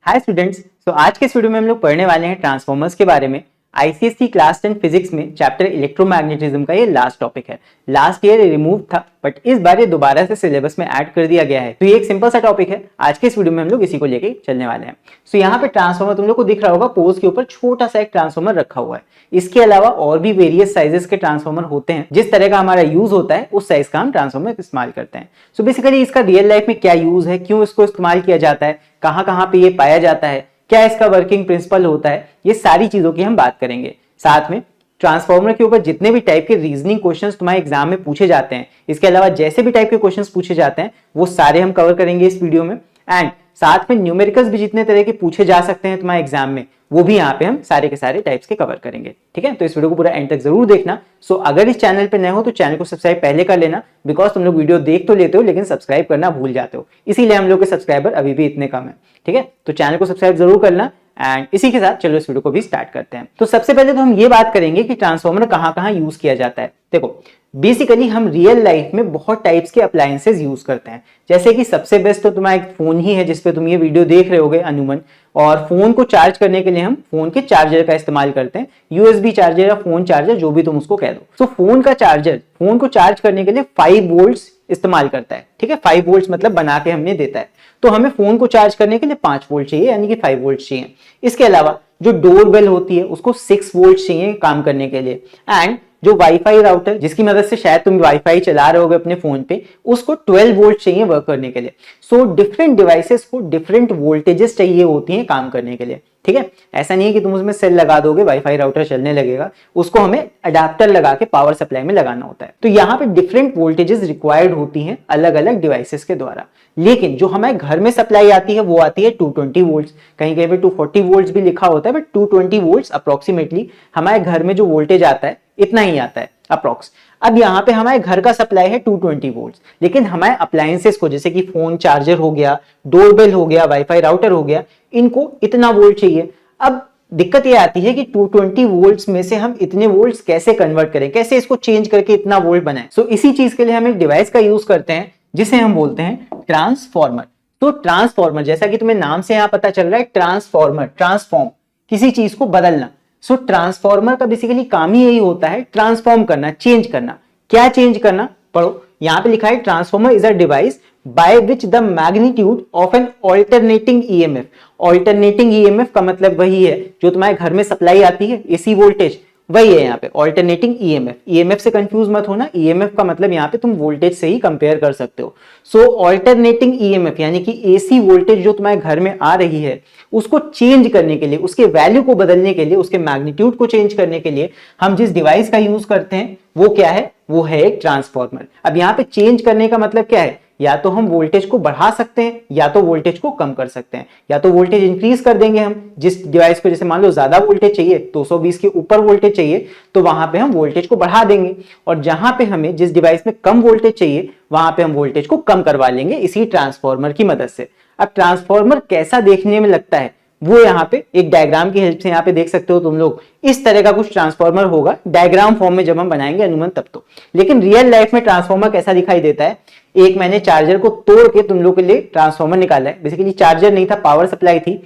Hi students, तो आज के इस वीडियो में हम लोग पढ़ने वाले हैं ट्रांसफॉर्मर्स के बारे में। आईसीएसई क्लास 10 फिजिक्स में चैप्टर इलेक्ट्रोमैग्नेटिज्म का ये लास्ट टॉपिक है। लास्ट ईयर ये रिमूव था बट इस बार ये दोबारा से सिलेबस में ऐड कर दिया गया है। तो ये एक सिंपल सा टॉपिक है। आज के इस वीडियो में हम लोग इसी को लेके चलने वाले हैं। सो यहाँ पे ट्रांसफॉर्मर तुम लोग को दिख रहा होगा, पोज के ऊपर छोटा सा एक ट्रांसफॉर्मर रखा हुआ है। इसके अलावा और भी वेरियस साइजेस के ट्रांसफॉर्मर होते हैं। जिस तरह का हमारा यूज होता है उस साइज का हम ट्रांसफॉर्मर इस्तेमाल करते हैं। सो बेसिकली इसका रियल लाइफ में क्या यूज है, क्यों इसको इस्तेमाल किया जाता है, कहाँ पे ये पाया जाता है, क्या इसका वर्किंग प्रिंसिपल होता है, ये सारी चीजों की हम बात करेंगे। साथ में ट्रांसफॉर्मर के ऊपर जितने भी टाइप के रीजनिंग क्वेश्चंस तुम्हारे एग्जाम में पूछे जाते हैं, इसके अलावा जैसे भी टाइप के क्वेश्चंस पूछे जाते हैं वो सारे हम कवर करेंगे इस वीडियो में। एंड साथ में न्यूमेरिकल्स भी जितने तरह के पूछे जा सकते हैं तुम्हारे एग्जाम में, वो भी यहाँ पे हम सारे के सारे टाइप्स के कवर करेंगे। ठीक है, तो इस वीडियो को पूरा एंड तक जरूर देखना। सो अगर इस चैनल पे नए हो तो चैनल को सब्सक्राइब पहले कर लेना, बिकॉज तुम लोग वीडियो देख तो लेते हो लेकिन सब्सक्राइब करना भूल जाते हो, इसीलिए हम लोग के सब्सक्राइबर अभी भी इतने कम है। ठीक है, तो चैनल को सब्सक्राइब जरूर करना। एंड इसी के साथ चलो इस वीडियो को भी स्टार्ट करते हैं। तो सबसे पहले तो हम ये बात करेंगे कि ट्रांसफॉर्मर कहाँ यूज किया जाता है। देखो, बेसिकली हम रियल लाइफ में बहुत टाइप्स के अप्लायंसेस यूज करते हैं। जैसे कि सबसे बेस्ट तो तुम्हारा एक फोन ही है जिसपे तुम ये वीडियो देख रहे होगे अनूमन। और फोन को चार्ज करने के लिए हम फोन के चार्जर का इस्तेमाल करते हैं, यूएसबी चार्जर या फोन चार्जर, जो भी तुम उसको कह दो। तो फोन का चार्जर फोन को चार्ज करने के लिए 5 वोल्ट्स इस्तेमाल करता है। ठीक है, 5 वोल्ट्स मतलब बना के हमने देता है। तो हमें फोन को चार्ज करने के लिए 5 वोल्ट चाहिए, यानी कि 5 वोल्ट चाहिए। इसके अलावा जो डोर बेल होती है उसको 6 वोल्ट चाहिए काम करने के लिए। एंड जो वाईफाई राउटर जिसकी मदद से शायद तुम वाईफाई चला रहे होगे अपने फोन पे, उसको 12 वोल्ट चाहिए वर्क करने के लिए। सो डिफरेंट डिवाइसेस को डिफरेंट वोल्टेजेस चाहिए होती हैं काम करने के लिए। ठीक है, ऐसा नहीं है कि तुम उसमें सेल लगा दोगे वाईफाई राउटर चलने लगेगा, उसको हमें अडेप्टर लगा के पावर सप्लाई में लगाना होता है। तो यहाँ पे डिफरेंट वोल्टेजेस रिक्वायर्ड होती हैं अलग अलग डिवाइसेस के द्वारा। लेकिन जो हमारे घर में सप्लाई आती है वो आती है 220 वोल्ट्स, कहीं कहीं पे 240 वोल्ट्स भी लिखा होता है, बट 220 वोल्ट्स अप्रोक्सीमेटली हमारे घर में जो वोल्टेज आता है इतना ही आता है अप्रोक्स। अब यहाँ पे हमारे घर का सप्लाई है 220 वोल्ट्स, लेकिन हमारे अप्लायंसेस को जैसे कि फोन चार्जर हो गया, डोरबेल हो गया, वाईफाई राउटर हो गया, इनको इतना वोल्ट चाहिए। अब दिक्कत ये आती है कि 220 वोल्ट्स में से हम इतने वोल्ट्स कैसे कन्वर्ट करें, कैसे इसको चेंज करके इतना वोल्ट बनाएं। सो इसी चीज के लिए हम एक डिवाइस का यूज करते हैं जिसे हम बोलते हैं ट्रांसफॉर्मर। तो ट्रांसफॉर्मर, जैसा कि तुम्हें नाम से यहां पता चल रहा है, ट्रांसफॉर्मर, ट्रांसफॉर्म, किसी चीज को बदलना। सो ट्रांसफॉर्मर का बेसिकली काम ही यही होता है, ट्रांसफॉर्म करना, चेंज करना। क्या चेंज करना, पढ़ो, यहां पे लिखा है transformer is a device by which the magnitude of an alternating EMF. Alternating EMF का मतलब वही है जो तुम्हारे घर में सप्लाई आती है, एसी वोल्टेज, वही है यहाँ पे ऑल्टरनेटिंग ईएमएफ। ईएमएफ से कंफ्यूज मत होना, ईएमएफ का मतलब यहाँ पे तुम वोल्टेज से ही कंपेयर कर सकते हो। सो ऑल्टरनेटिंग ईएमएफ यानी कि एसी वोल्टेज जो तुम्हारे घर में आ रही है उसको चेंज करने के लिए, उसके वैल्यू को बदलने के लिए, उसके मैग्नीट्यूड को चेंज करने के लिए हम जिस डिवाइस का यूज करते हैं वो क्या है, वो है एक ट्रांसफॉर्मर। अब यहाँ पे चेंज करने का मतलब क्या है, या तो हम वोल्टेज को बढ़ा सकते हैं या तो वोल्टेज को कम कर सकते हैं। या तो वोल्टेज इंक्रीज कर देंगे हम, जिस डिवाइस को जैसे मान लो ज्यादा वोल्टेज चाहिए, 220 के ऊपर वोल्टेज चाहिए, तो वहां पे हम वोल्टेज को बढ़ा देंगे। और जहां पे हमें जिस डिवाइस में कम वोल्टेज चाहिए वहां पे हम वोल्टेज को कम करवा लेंगे इसी ट्रांसफॉर्मर की मदद से। अब ट्रांसफॉर्मर कैसा देखने में लगता है वो यहाँ पे एक डायग्राम की हेल्प से यहाँ पे देख सकते हो तुम लोग। इस तरह का कुछ ट्रांसफॉर्मर होगा डायग्राम फॉर्म में जब हम बनाएंगे अनुमान तब तो। लेकिन रियल लाइफ में ट्रांसफॉर्मर कैसा दिखाई देता है, एक मैंने चार्जर को तोड़ के तुम लोग के लिए ट्रांसफॉर्मर निकाला है। बेसिकली चार्जर नहीं था, पावर सप्लाई थी।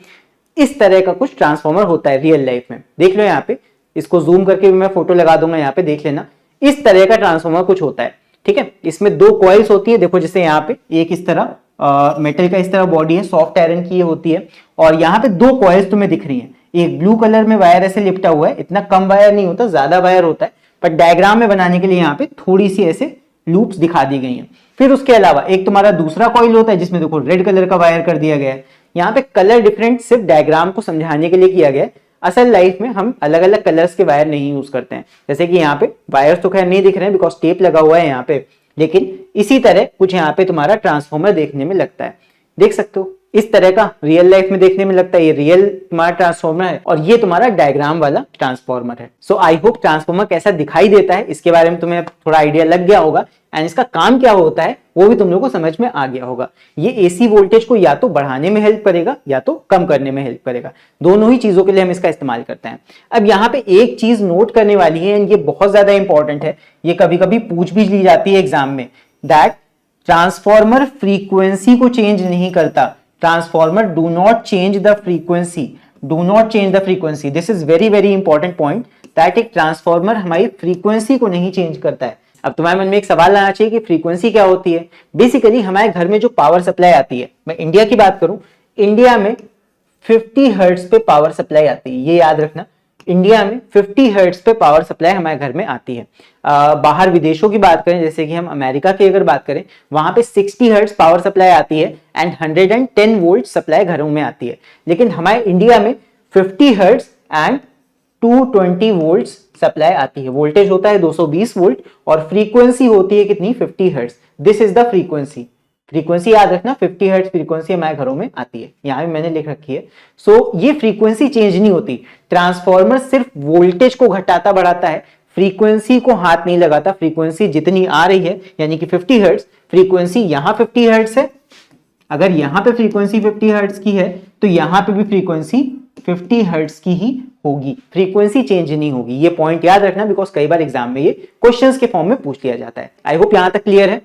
इस तरह का कुछ ट्रांसफॉर्मर होता है रियल लाइफ में। देख लो यहाँ पे, इसको जूम करके भी मैं फोटो लगा दूंगा, यहाँ पे देख लेना। इस तरह का ट्रांसफॉर्मर कुछ होता है। ठीक है, इसमें 2 कॉइल्स होती है। देखो जैसे यहाँ पे एक इस तरह मेटल का इस तरह बॉडी है, सॉफ्ट आयरन की ये होती है, और यहाँ पे 2 कॉइल्स तुम्हें दिख रही हैं। एक ब्लू कलर में वायर ऐसे लिपटा हुआ है, इतना कम वायर नहीं होता, ज्यादा वायर होता है, पर डायग्राम में बनाने के लिए यहाँ पे थोड़ी सी ऐसे लूप्स दिखा दी गई हैं। फिर उसके अलावा एक तुम्हारा दूसरा कॉइल होता है जिसमें देखो रेड कलर का वायर कर दिया गया है। यहाँ पे कलर डिफरेंट सिर्फ डायग्राम को समझाने के लिए किया गया है। असल लाइफ में हम अलग अलग कलर्स के वायर नहीं यूज करते हैं। जैसे कि यहाँ पे वायर्स तो खैर नहीं दिख रहे हैं बिकॉज टेप लगा हुआ है यहाँ पे, लेकिन इसी तरह कुछ यहाँ पे तुम्हारा ट्रांसफॉर्मर देखने में लगता है। देख सकते हो इस तरह का रियल लाइफ में देखने में लगता है। ये रियल तुम्हारा ट्रांसफॉर्मर है और ये तुम्हारा डायग्राम वाला ट्रांसफॉर्मर है। सो आई होप ट्रांसफॉर्मर कैसा दिखाई देता है इसके बारे में तुम्हें थोड़ा आइडिया लग गया होगा, एंड इसका काम क्या होता है वो भी तुम लोगों को समझ में आ गया होगा। ये एसी वोल्टेज को या तो बढ़ाने में हेल्प करेगा या तो कम करने में हेल्प करेगा, दोनों ही चीजों के लिए हम इसका इस्तेमाल करते हैं। अब यहाँ पे एक चीज नोट करने वाली है, एंड ये बहुत ज्यादा इंपॉर्टेंट है, ये कभी कभी पूछ भी ली जाती है एग्जाम में, दैट ट्रांसफॉर्मर फ्रीक्वेंसी को चेंज नहीं करता, transformer do not change the frequency, do not change the frequency. This is very very important point, that एक ट्रांसफॉर्मर हमारी फ्रीक्वेंसी को नहीं चेंज करता है। अब तुम्हारे मन में एक सवाल आना चाहिए कि फ्रीक्वेंसी क्या होती है। बेसिकली हमारे घर में जो पावर सप्लाई आती है, मैं इंडिया की बात करूं, इंडिया में 50 हर्ट्ज पे पावर सप्लाई आती है, ये याद रखना। इंडिया में 50 हर्ट्ज पे पावर सप्लाई हमारे घर में आती है। बाहर विदेशों की बात करें, जैसे कि हम अमेरिका की अगर बात करें, वहां पे 60 हर्ट्ज पावर सप्लाई आती है एंड 110 वोल्ट सप्लाई घरों में आती है। लेकिन हमारे इंडिया में 50 हर्ट्ज एंड 220 वोल्ट सप्लाई आती है। वोल्टेज होता है 220 वोल्ट और फ्रीक्वेंसी होती है कितनी, 50 hertz. This is the frequency. Frequency याद रखना, 50 हर्ट्ज फ्रीक्वेंसी हमारे घरों में आती है, यहां भी मैंने लिख रखी है। सो ये फ्रीक्वेंसी चेंज नहीं होती। ट्रांसफॉर्मर सिर्फ वोल्टेज को घटाता बढ़ाता है, फ्रीक्वेंसी को हाथ नहीं लगाता। फ्रीक्वेंसी जितनी आ रही है, यानी कि 50 हर्ट्ज, फ्रीक्वेंसी यहां 50 हर्ट्ज है, अगर यहां पे फ्रीक्वेंसी 50 हर्ट्ज की है तो यहां पे भी फ्रीक्वेंसी 50 हर्ट्ज की ही होगी, फ्रीक्वेंसी चेंज नहीं होगी। ये पॉइंट याद रखना, बिकॉज कई बार एग्जाम में ये क्वेश्चंस के फॉर्म में पूछ लिया जाता है। आई होप यहां तक क्लियर है।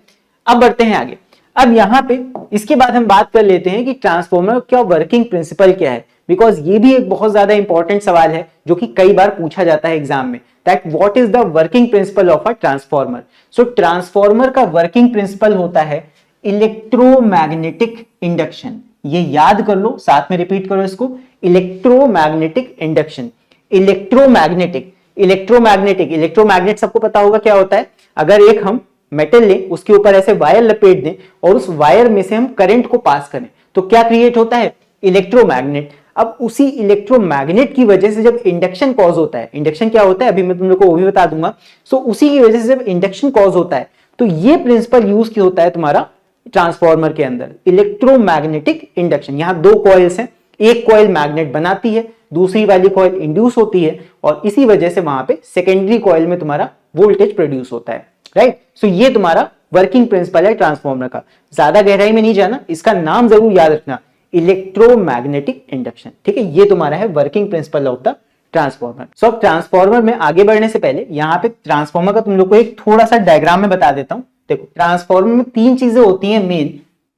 अब बढ़ते हैं आगे। अब यहां पे इसके बाद हम बात कर लेते हैं कि ट्रांसफॉर्मर का वर्किंग प्रिंसिपल क्या है, बिकॉज ये भी एक बहुत ज्यादा इंपॉर्टेंट सवाल है जो कि कई बार पूछा जाता है एग्जाम में, that what is the working principle of a transformer. So transformer का वर्किंग प्रिंसिपल होता है इलेक्ट्रोमैग्नेटिक इंडक्शन। ये याद कर लो, साथ में रिपीट करो इसको, electromagnetic induction. Electromagnetic, electromagnetic, electromagnet सबको पता होगा क्या होता है। अगर एक हम मेटल लें, उसके ऊपर ऐसे वायर लपेट दें और उस वायर में से हम करंट को पास करें तो क्या क्रिएट होता है, इलेक्ट्रोमैग्नेट। अब उसी इलेक्ट्रोमैग्नेट की वजह से जब इंडक्शन कॉज होता है, इंडक्शन क्या होता है अभी मैं तुम लोग को वो भी बता दूंगा। सो उसी की वजह से जब इंडक्शन कॉज होता है तो ये प्रिंसिपल यूज किया होता है तुम्हारा ट्रांसफॉर्मर के अंदर, इलेक्ट्रोमैग्नेटिक इंडक्शन। यहां दो कॉइल्स हैं, एक कॉइल मैग्नेट बनाती है, दूसरी वाली कॉइल इंड्यूस होती है और इसी वजह से वहां पे सेकेंडरी कॉइल में तुम्हारा वोल्टेज प्रोड्यूस होता है, राइट। सो ये तुम्हारा वर्किंग प्रिंसिपल है ट्रांसफॉर्मर का। ज्यादा गहराई में नहीं जाना, इसका नाम जरूर याद रखना, इलेक्ट्रोमैग्नेटिक इंडक्शन, ठीक है। ये तुम्हारा है working principle of the transformer. So अब ट्रांसफॉर्मर में आगे बढ़ने से पहले यहाँ पे ट्रांसफॉर्मर का तुम लोग को एक थोड़ा सा डायग्राम में बता देता हूं। देखो ट्रांसफॉर्मर में तीन चीजें होती हैं मेन।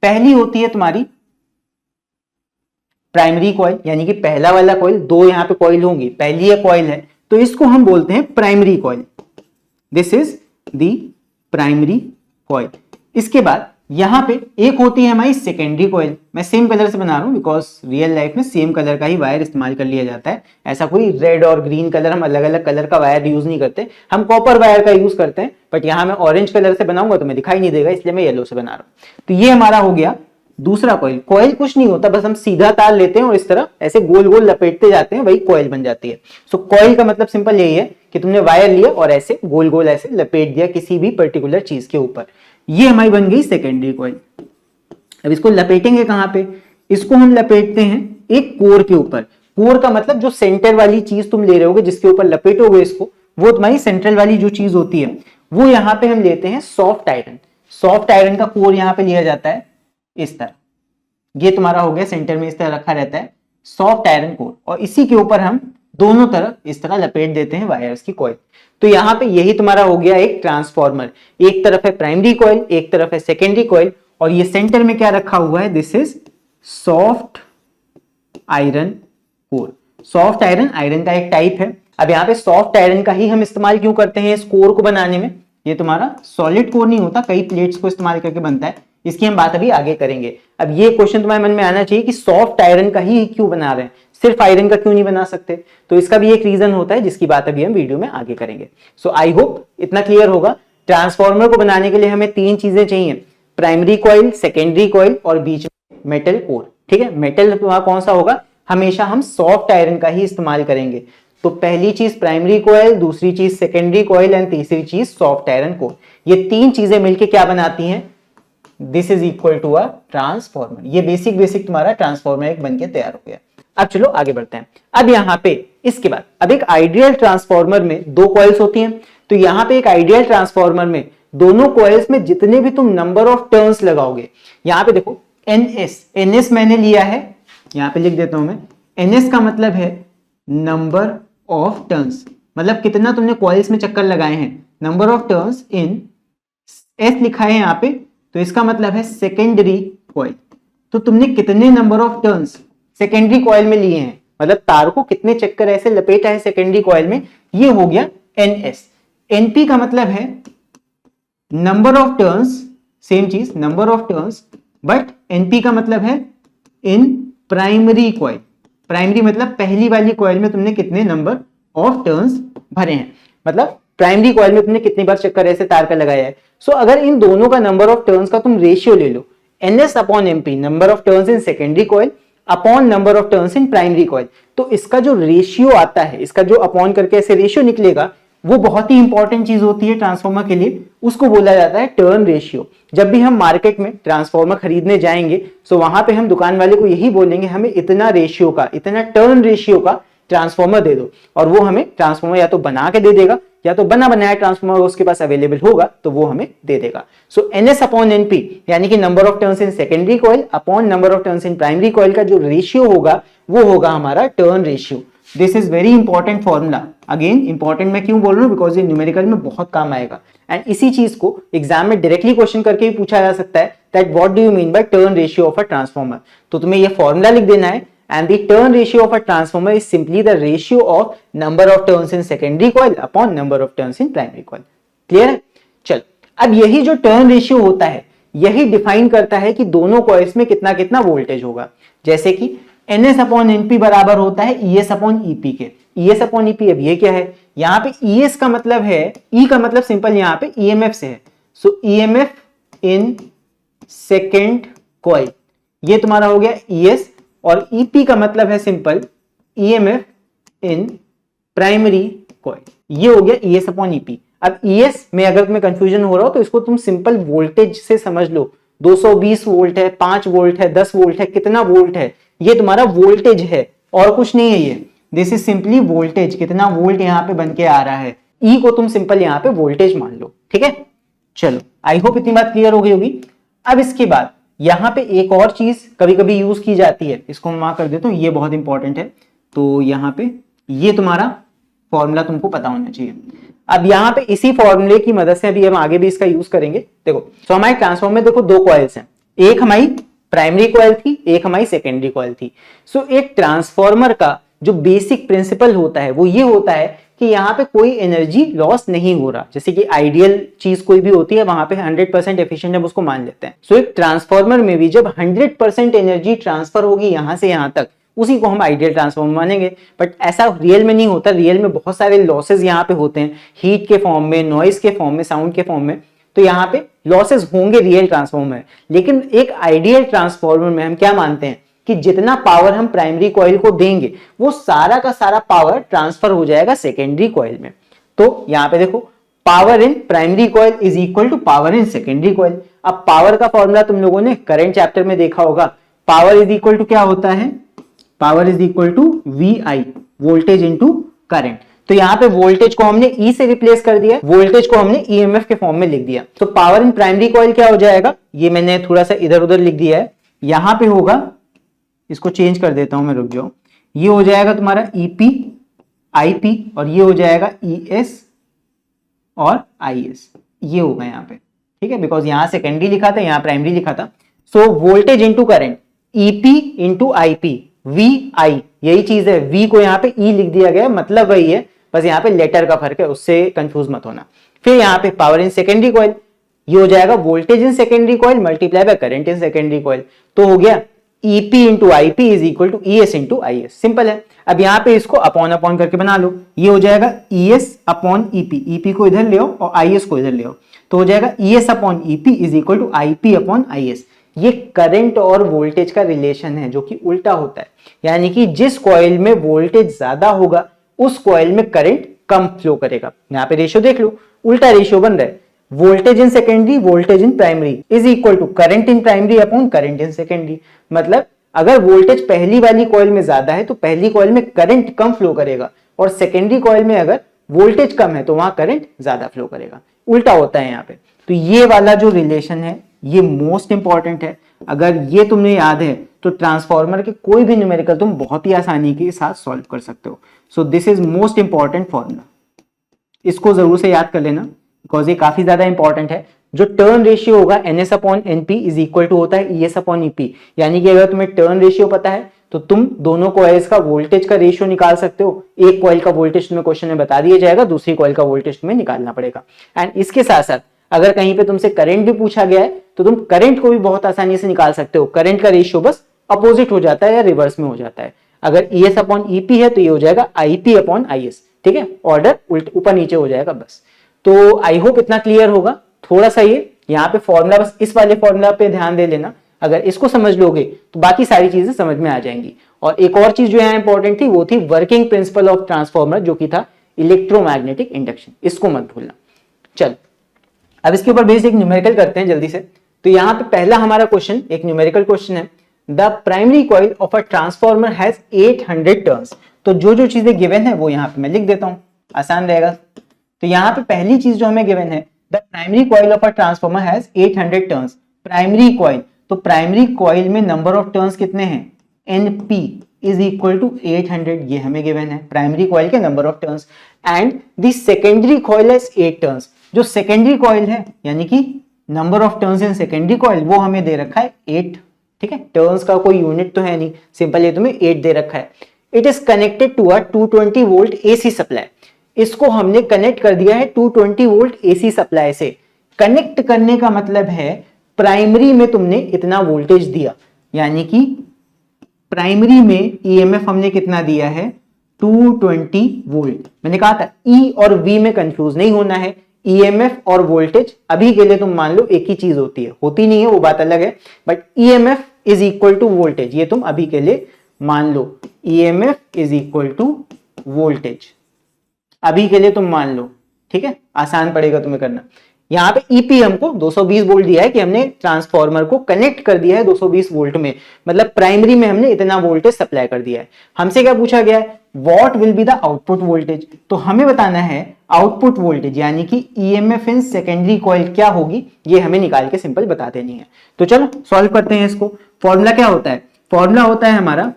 पहली होती है तुम्हारी प्राइमरी कॉइल, यानी कि पहला वाला कॉइल, दो यहां पे कॉइल होंगी, पहली कॉइल है तो इसको हम बोलते हैं primary coil. This is the primary coil. इसके बाद यहां पे एक होती है हमारी सेकेंडरी कॉइल। मैं सेम कलर से बना रहा हूं बिकॉज रियल लाइफ में सेम कलर का ही वायर इस्तेमाल कर लिया जाता है। ऐसा कोई रेड और ग्रीन कलर, हम अलग अलग कलर का वायर यूज नहीं करते, हम कॉपर वायर का यूज करते हैं। बट यहां मैं ऑरेंज कलर से बनाऊंगा तो मैं दिखाई नहीं देगा, इसलिए मैं येलो से बना रहा हूं। तो ये हमारा हो गया दूसरा कॉइल। कॉइल कुछ नहीं होता, बस हम सीधा तार लेते हैं और इस तरह ऐसे गोल गोल लपेटते जाते हैं, वही कॉइल बन जाती है। सो कॉइल का मतलब सिंपल यही है कि तुमने वायर लिया और ऐसे गोल गोल ऐसे लपेट दिया किसी भी पर्टिकुलर चीज के ऊपर। ये हमारी बन गई सेकेंडरी कॉइल। अब इसको लपेटेंगे कहां पे, इसको हम लपेटते हैं एक कोर के ऊपर। कोर का मतलब जो सेंटर वाली चीज तुम ले रहे होगे, जिसके ऊपर लपेटोगे इसको, वो तुम्हारी सेंट्रल वाली जो चीज होती है, वो यहां पे हम लेते हैं सॉफ्ट आयरन। सॉफ्ट आयरन का कोर यहां पे लिया जाता है इस तरह। ये तुम्हारा हो गया सेंटर में इस तरह रखा रहता है सॉफ्ट आयरन कोर, और इसी के ऊपर हम दोनों तरफ इस तरह लपेट देते हैं वायर्स की कॉइल। तो यहां पे यही तुम्हारा हो गया एक ट्रांसफॉर्मर। एक तरफ है प्राइमरी कॉइल, एक तरफ है सेकेंडरी कॉइल, और ये सेंटर में क्या रखा हुआ है, this is soft iron core. Soft iron iron का एक टाइप है। अब यहाँ पे सॉफ्ट आयरन का ही हम इस्तेमाल क्यों करते हैं इस कोर को बनाने में, ये तुम्हारा सॉलिड कोर नहीं होता, कई प्लेट्स को इस्तेमाल करके बनता है, इसकी हम बात अभी आगे करेंगे। अब ये क्वेश्चन तुम्हारे मन में आना चाहिए कि सॉफ्ट आयरन का ही क्यों बना रहे हैं, सिर्फ आयरन का क्यों नहीं बना सकते। तो इसका भी एक रीजन होता है जिसकी बात अभी हम वीडियो में आगे करेंगे। सो आई होप इतना क्लियर होगा। ट्रांसफॉर्मर को बनाने के लिए हमें तीन चीजें चाहिए, प्राइमरी कॉइल, सेकेंडरी कॉइल और बीच में मेटल कोर, ठीक है। मेटल तुम्हारा कौन सा होगा, हमेशा हम सॉफ्ट आयरन का ही इस्तेमाल करेंगे। तो पहली चीज प्राइमरी कॉइल, दूसरी चीज सेकेंडरी कॉइल एंड तीसरी चीज सॉफ्ट आयरन कोर। ये तीन चीजें मिलकर क्या बनाती हैं, this is equal to a transformer. ये बेसिक तुम्हारा ट्रांसफॉर्मर एक बनके तैयार हो गया। अब चलो आगे बढ़ते हैं। अब यहां पे इसके बाद अब एक आइडियल ट्रांसफॉर्मर में दो कॉइल्स होती हैं। तो यहां पे एक आइडियल ट्रांसफॉर्मर में दोनों कॉइल्स में जितने भी तुम नंबर ऑफ टर्न्स लगाओगे, यहां पे देखो एनएस मैंने लिया है, यहां पे लिख देता हूं मैं। एनएस का मतलब है नंबर ऑफ टर्न्स, मतलब कितना तुमने कॉइल्स में चक्कर लगाए हैं, number of turns in S लिखा है यहां पे, तो इसका मतलब है सेकेंडरी कॉइल। तो तुमने कितने number of turns secondary coil में लिए हैं, मतलब तार को कितने चक्कर ऐसे लपेटा है सेकेंडरी कॉइल में, ये हो गया एनएस। एनपी का मतलब है नंबर ऑफ टर्न्स, सेम चीज number of turns, but NP का मतलब है इन प्राइमरी कॉइल। प्राइमरी मतलब पहली वाली कॉइल में तुमने कितने नंबर ऑफ टर्न्स भरे हैं, मतलब प्राइमरी कॉइल में तुमने कितनी बार चक्कर ऐसे तार का लगाया है। सो अगर इन दोनों का नंबर ऑफ टर्न्स का तुम रेशियो ले लो, NS upon MP, number of turns in secondary coil upon number of turns in primary coil, तो इसका जो रेशियो आता है, इसका जो अपॉन करके ऐसे रेशियो निकलेगा, वो बहुत ही इंपॉर्टेंट चीज होती है ट्रांसफार्मर के लिए, उसको बोला जाता है टर्न रेशियो। जब भी हम मार्केट में ट्रांसफार्मर खरीदने जाएंगे, सो वहां पे हम दुकान वाले को यही बोलेंगे हमें इतना रेशियो का, इतना टर्न रेशियो का ट्रांसफार्मर दे दो, और वो हमें ट्रांसफार्मर या तो बना के दे देगा, या तो बना बनाया ट्रांसफार्मर उसके पास अवेलेबल होगा तो वो हमें दे देगा। सो एनएस अपॉन एनपी यानी कि number of turns in secondary coil upon number of turns in primary coil का जो रेशियो होगा वो होगा हमारा turn ratio. This is very important formula. Again important मैं क्यों बोल रहा हूं, बिकॉज ये न्यूमेरिकल में बहुत काम आएगा, एंड इसी चीज को एग्जाम में डायरेक्टली क्वेश्चन करके भी पूछा जा सकता है that what do you mean by turn ratio of a transformer. तो तुम्हें ये फॉर्मूला लिख देना है, and the turn ratio of a transformer is simply the ratio of number of turns in secondary coil upon number of turns in primary coil। Clear है? चल, अब यही जो टर्न रेशियो होता है यही डिफाइन करता है कि दोनों कॉइल्स में कितना कितना वोल्टेज होगा। जैसे कि एनएस अपॉन एनपी बराबर होता है ईएस अपॉन ईपी के। ईएस अपॉन ईपी, अब ये क्या है, यहाँ पे ईएस का मतलब है, ई का मतलब सिंपल यहाँ पे ईएमएफ से है, सो ईएमएफ इन सेकेंड कॉइल, ये तुम्हारा हो गया ईएस, और ईपी का मतलब है simple EMF in primary coil, ये हो गया ईएस अपॉन ईपी। अब ईएस में अगर तुम्हें कंफ्यूजन हो रहा हो तो इसको तुम सिंपल वोल्टेज से समझ लो, 220 वोल्ट है, 5 वोल्ट है, 10 वोल्ट है, कितना वोल्ट है, ये तुम्हारा वोल्टेज है और कुछ नहीं है ये। दिस इज सिंपली वोल्टेज, कितना वोल्ट यहाँ पे बन के आ रहा है, ई को तुम सिंपल यहाँ पे वोल्टेज मान लो। ठीक है, चलो आई होप इतनी बात क्लियर हो गई होगी। अब इसके बाद यहां पे एक और चीज कभी कभी यूज की जाती है, इसको मैं मार्क कर देता हूं, ये बहुत इंपॉर्टेंट है। तो यहाँ पे ये तुम्हारा फॉर्मूला तुमको पता होना चाहिए। अब यहाँ पे इसी फॉर्मूले की मदद से अभी हम आगे भी इसका यूज करेंगे। देखो, सो हमारे ट्रांसफॉर्मर में देखो दो कॉइल्स हैं, एक हमारी प्राइमरी कॉइल थी, एक हमारी सेकेंडरी कॉइल थी। सो एक ट्रांसफॉर्मर का जो बेसिक प्रिंसिपल होता है वो ये होता है कि यहाँ पे कोई एनर्जी लॉस नहीं हो रहा। जैसे कि आइडियल चीज कोई भी होती है वहां पे 100% एफिशिएंट हम उसको मान लेते हैं। सो एक ट्रांसफार्मर में भी जब 100% एनर्जी ट्रांसफर होगी यहां से यहां तक, उसी को हम आइडियल ट्रांसफार्मर मानेंगे। बट ऐसा रियल में नहीं होता, रियल में बहुत सारे लॉसेज यहाँ पे होते हैं, हीट के फॉर्म में, नॉइस के फॉर्म में, साउंड के फॉर्म में, तो यहाँ पे लॉसेज होंगे रियल ट्रांसफार्मर में। लेकिन एक आइडियल ट्रांसफार्मर में हम क्या मानते हैं कि जितना पावर हम प्राइमरी कॉइल को देंगे वो सारा का सारा पावर ट्रांसफर हो जाएगा सेकेंडरी कॉइल में। तो यहां पे देखो, power in primary coil is equal to power in secondary coil. अब पावर का फॉर्मूला तुम लोगों ने करंट चैप्टर में देखा होगा, पावर इज इक्वल टू क्या होता है, power is equal to VI, voltage into current. तो यहाँ पे वोल्टेज को हमने E से रिप्लेस कर दिया, वोल्टेज को हमने EMF के फॉर्म में लिख दिया। तो पावर इन प्राइमरी कॉइल क्या हो जाएगा, ये मैंने थोड़ा सा इधर उधर लिख दिया है, यहां पे होगा, इसको चेंज कर देता हूं मैं, रुक जाओ, ये हो जाएगा तुम्हारा EP IP, और ये हो जाएगा ES और IS, ये होगा यहाँ पे। ठीक है, बिकॉज यहां सेकेंडरी लिखा था, यहां प्राइमरी लिखा था। So voltage into current, EP into IP, VI, यही चीज है, V को यहाँ पे E लिख दिया गया, मतलब वही है, बस यहाँ पे लेटर का फर्क है, उससे कंफ्यूज मत होना। फिर यहाँ पे पावर इन सेकेंडरी कॉइल, ये हो जाएगा voltage in secondary coil multiply by current in secondary coil, तो हो गया EP into IP is equal to ES into IS। Simple है। अब यहाँ पे इसको अपॉन अपॉन करके बना लो, ये हो जाएगा ES अपॉन EP, EP को इधर ले आओ और IS को इधर ले आओ, तो हो जाएगा ES upon EP is equal to IP upon IS। ये करंट और वोल्टेज का रिलेशन है जो कि उल्टा होता है, यानी कि जिस कॉइल में वोल्टेज ज्यादा होगा उस कॉइल में करंट कम फ्लो करेगा। यहाँ पे रेशियो देख लो, उल्टा रेशियो बन रहा है, voltage in secondary voltage in primary is equal to current in primary upon current in secondary. मतलब अगर वोल्टेज पहली वाली कॉइल में ज्यादा है तो पहली कॉइल में करंट कम फ्लो करेगा, और सेकेंडरी कॉइल में अगर वोल्टेज कम है तो वहां करंट ज्यादा फ्लो करेगा। उल्टा होता है यहाँ पे। तो ये वाला जो रिलेशन है ये मोस्ट इंपॉर्टेंट है। अगर ये तुमने याद है तो ट्रांसफॉर्मर के कोई भी न्यूमेरिकल तुम बहुत ही आसानी के साथ सॉल्व कर सकते हो। So this is most important formula, इसको जरूर से याद कर लेना बिकॉज ये काफी ज्यादा इंपॉर्टेंट है। जो टर्न रेशियो होगा NS upon NP is equal to होता है ES अपॉन EP। यानी कि अगर तुम्हें टर्न रेशियो पता है तो तुम दोनों कॉइल्स का वोल्टेज का रेशियो निकाल सकते हो। एक कॉइल का वोल्टेज तुम्हें क्वेश्चन में बता दिया जाएगा, दूसरी कॉइल का वोल्टेज तुम्हें निकालना पड़ेगा। एंड इसके साथ साथ अगर कहीं पे तुमसे करंट भी पूछा गया है तो तुम करंट को भी बहुत आसानी से निकाल सकते हो। करंट का रेशियो बस अपोजिट हो जाता है या रिवर्स में हो जाता है। अगर ES अपॉन EP है तो ये हो जाएगा IP अपॉन IS। ठीक है, ऑर्डर ऊपर नीचे हो जाएगा बस। तो आई होप इतना क्लियर होगा। थोड़ा सा ये यहाँ पे फॉर्मूला, बस इस वाले फॉर्मूला पे ध्यान दे लेना। अगर इसको समझ लोगे तो बाकी सारी चीजें समझ में आ जाएंगी। और एक और चीज जो यहाँ इंपॉर्टेंट थी वो थी वर्किंग प्रिंसिपल ऑफ ट्रांसफॉर्मर, जो कि था इलेक्ट्रोमैग्नेटिक इंडक्शन। इसको मत भूलना। चल अब इसके ऊपर बेस्ड एक न्यूमेरिकल करते हैं जल्दी से। तो यहाँ पे पहला हमारा क्वेश्चन एक न्यूमेरिकल क्वेश्चन है। The primary coil of a transformer has 800 turns. तो जो चीजें गिवन है वो यहाँ पे मैं लिख देता हूँ, आसान रहेगा। तो यहाँ पे पहली चीज जो हमें गिवन है, the primary coil of a transformer has 800 turns. Primary coil, तो प्राइमरी कॉइल में नंबर ऑफ टर्न्स कितने हैं, NP इज इक्वल टू 800, ये हमें गिवन है प्राइमरी कॉइल के number of turns. And the secondary coil has 8 turns. जो secondary coil है यानी कि number of turns in secondary coil वो हमें दे रखा है 8। ठीक है, टर्न्स का कोई यूनिट तो है नहीं, सिंपल ये तुम्हें 8 दे रखा है। It is connected to a 220 volt AC supply. इसको हमने कनेक्ट कर दिया है 220 वोल्ट AC सप्लाई से। कनेक्ट करने का मतलब है प्राइमरी में तुमने इतना वोल्टेज दिया, यानी कि प्राइमरी में EMF हमने कितना दिया है, 220 वोल्ट। मैंने कहा था E और V में कंफ्यूज नहीं होना है। EMF और वोल्टेज अभी के लिए तुम मान लो एक ही चीज होती है, होती नहीं है वो बात अलग है, but EMF is equal to voltage, ये तुम अभी के लिए मान लो। EMF is equal to voltage, अभी के लिए तुम मान लो। ठीक है, आसान पड़ेगा तुम्हें करना। यहाँ पे EP हमको 220 वोल्ट दिया है कि हमने ट्रांसफॉर्मर को कनेक्ट कर दिया है 220 वोल्ट में, मतलब प्राइमरी में हमने इतना वोल्टेज सप्लाई कर दिया है। हमसे क्या पूछा गया है, what will be the output voltage. तो हमें बताना है आउटपुट वोल्टेज, यानी कि EMF इन सेकेंडरी कॉइल क्या होगी, ये हमें निकाल के सिंपल बता देनी है। तो चलो सॉल्व करते हैं इसको। फॉर्मूला क्या होता है, फॉर्मूला होता है हमारा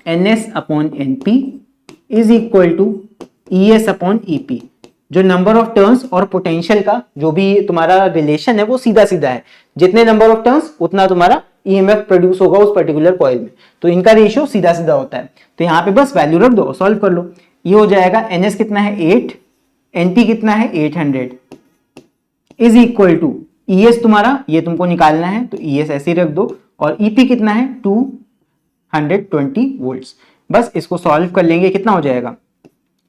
NS upon NP is equal to ES upon EP। जो नंबर ऑफ टर्न्स और पोटेंशियल का जो भी तुम्हारा रिलेशन है वो सीधा सीधा है, जितने नंबर ऑफ टर्न्स उतना तुम्हारा EMF प्रोड्यूस होगा उस पर्टिकुलर कॉइल में, तो इनका रेशियो सीधा सीधा होता है। तो यहाँ पे बस वैल्यू रख दो, सॉल्व कर लो। ये हो जाएगा NS कितना है 8, NP कितना है 800 इज इक्वल टू ES तुम्हारा ये तुमको निकालना है तो ES ऐसे ही रख दो, और EP कितना है 220 वोल्ट्स। बस इसको सॉल्व कर लेंगे, कितना हो जाएगा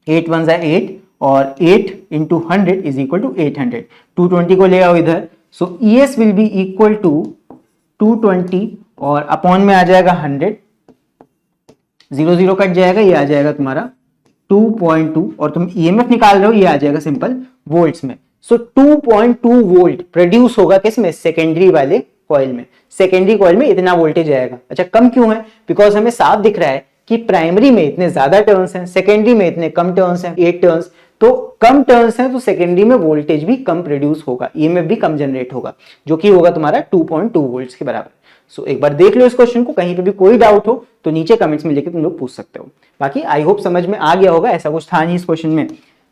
8 1 8 और 8 इंटू 100 इज इक्वल टू 800। 220 को ले आओ इधर, so ES will be equal to 220 और अपॉन में आ जाएगा 100, 0 0 कट जाएगा, ये आ जाएगा तुम्हारा 2.2 और तुम EMF निकाल रहे हो, ये आ जाएगा सिंपल वोल्ट्स में। सो 2.2 वोल्ट प्रोड्यूस होगा किसमें, सेकेंडरी वाले कॉइल में। सेकेंडरी कॉइल में इतना वोल्टेज आएगा। अच्छा कम क्यों है, बिकॉज हमें साफ दिख रहा है कि प्राइमरी में इतने ज्यादा टर्न्स हैं, सेकेंडरी में इतने कम टर्न्स हैं, 8 टर्न्स। तो कम टर्न्स हैं तो सेकेंडरी में वोल्टेज भी कम प्रोड्यूस होगा, EMF भी कम जनरेट होगा, जो कि होगा तुम्हारा 2.2 वोल्ट्स के बराबर। सो एक बार देख लो इस क्वेश्चन को, कहीं पे भी कोई डाउट हो तो नीचे कमेंट्स में लेके तुम लोग पूछ सकते हो। बाकी आई होप समझ में आ गया होगा, ऐसा कुछ था नहीं इस क्वेश्चन में।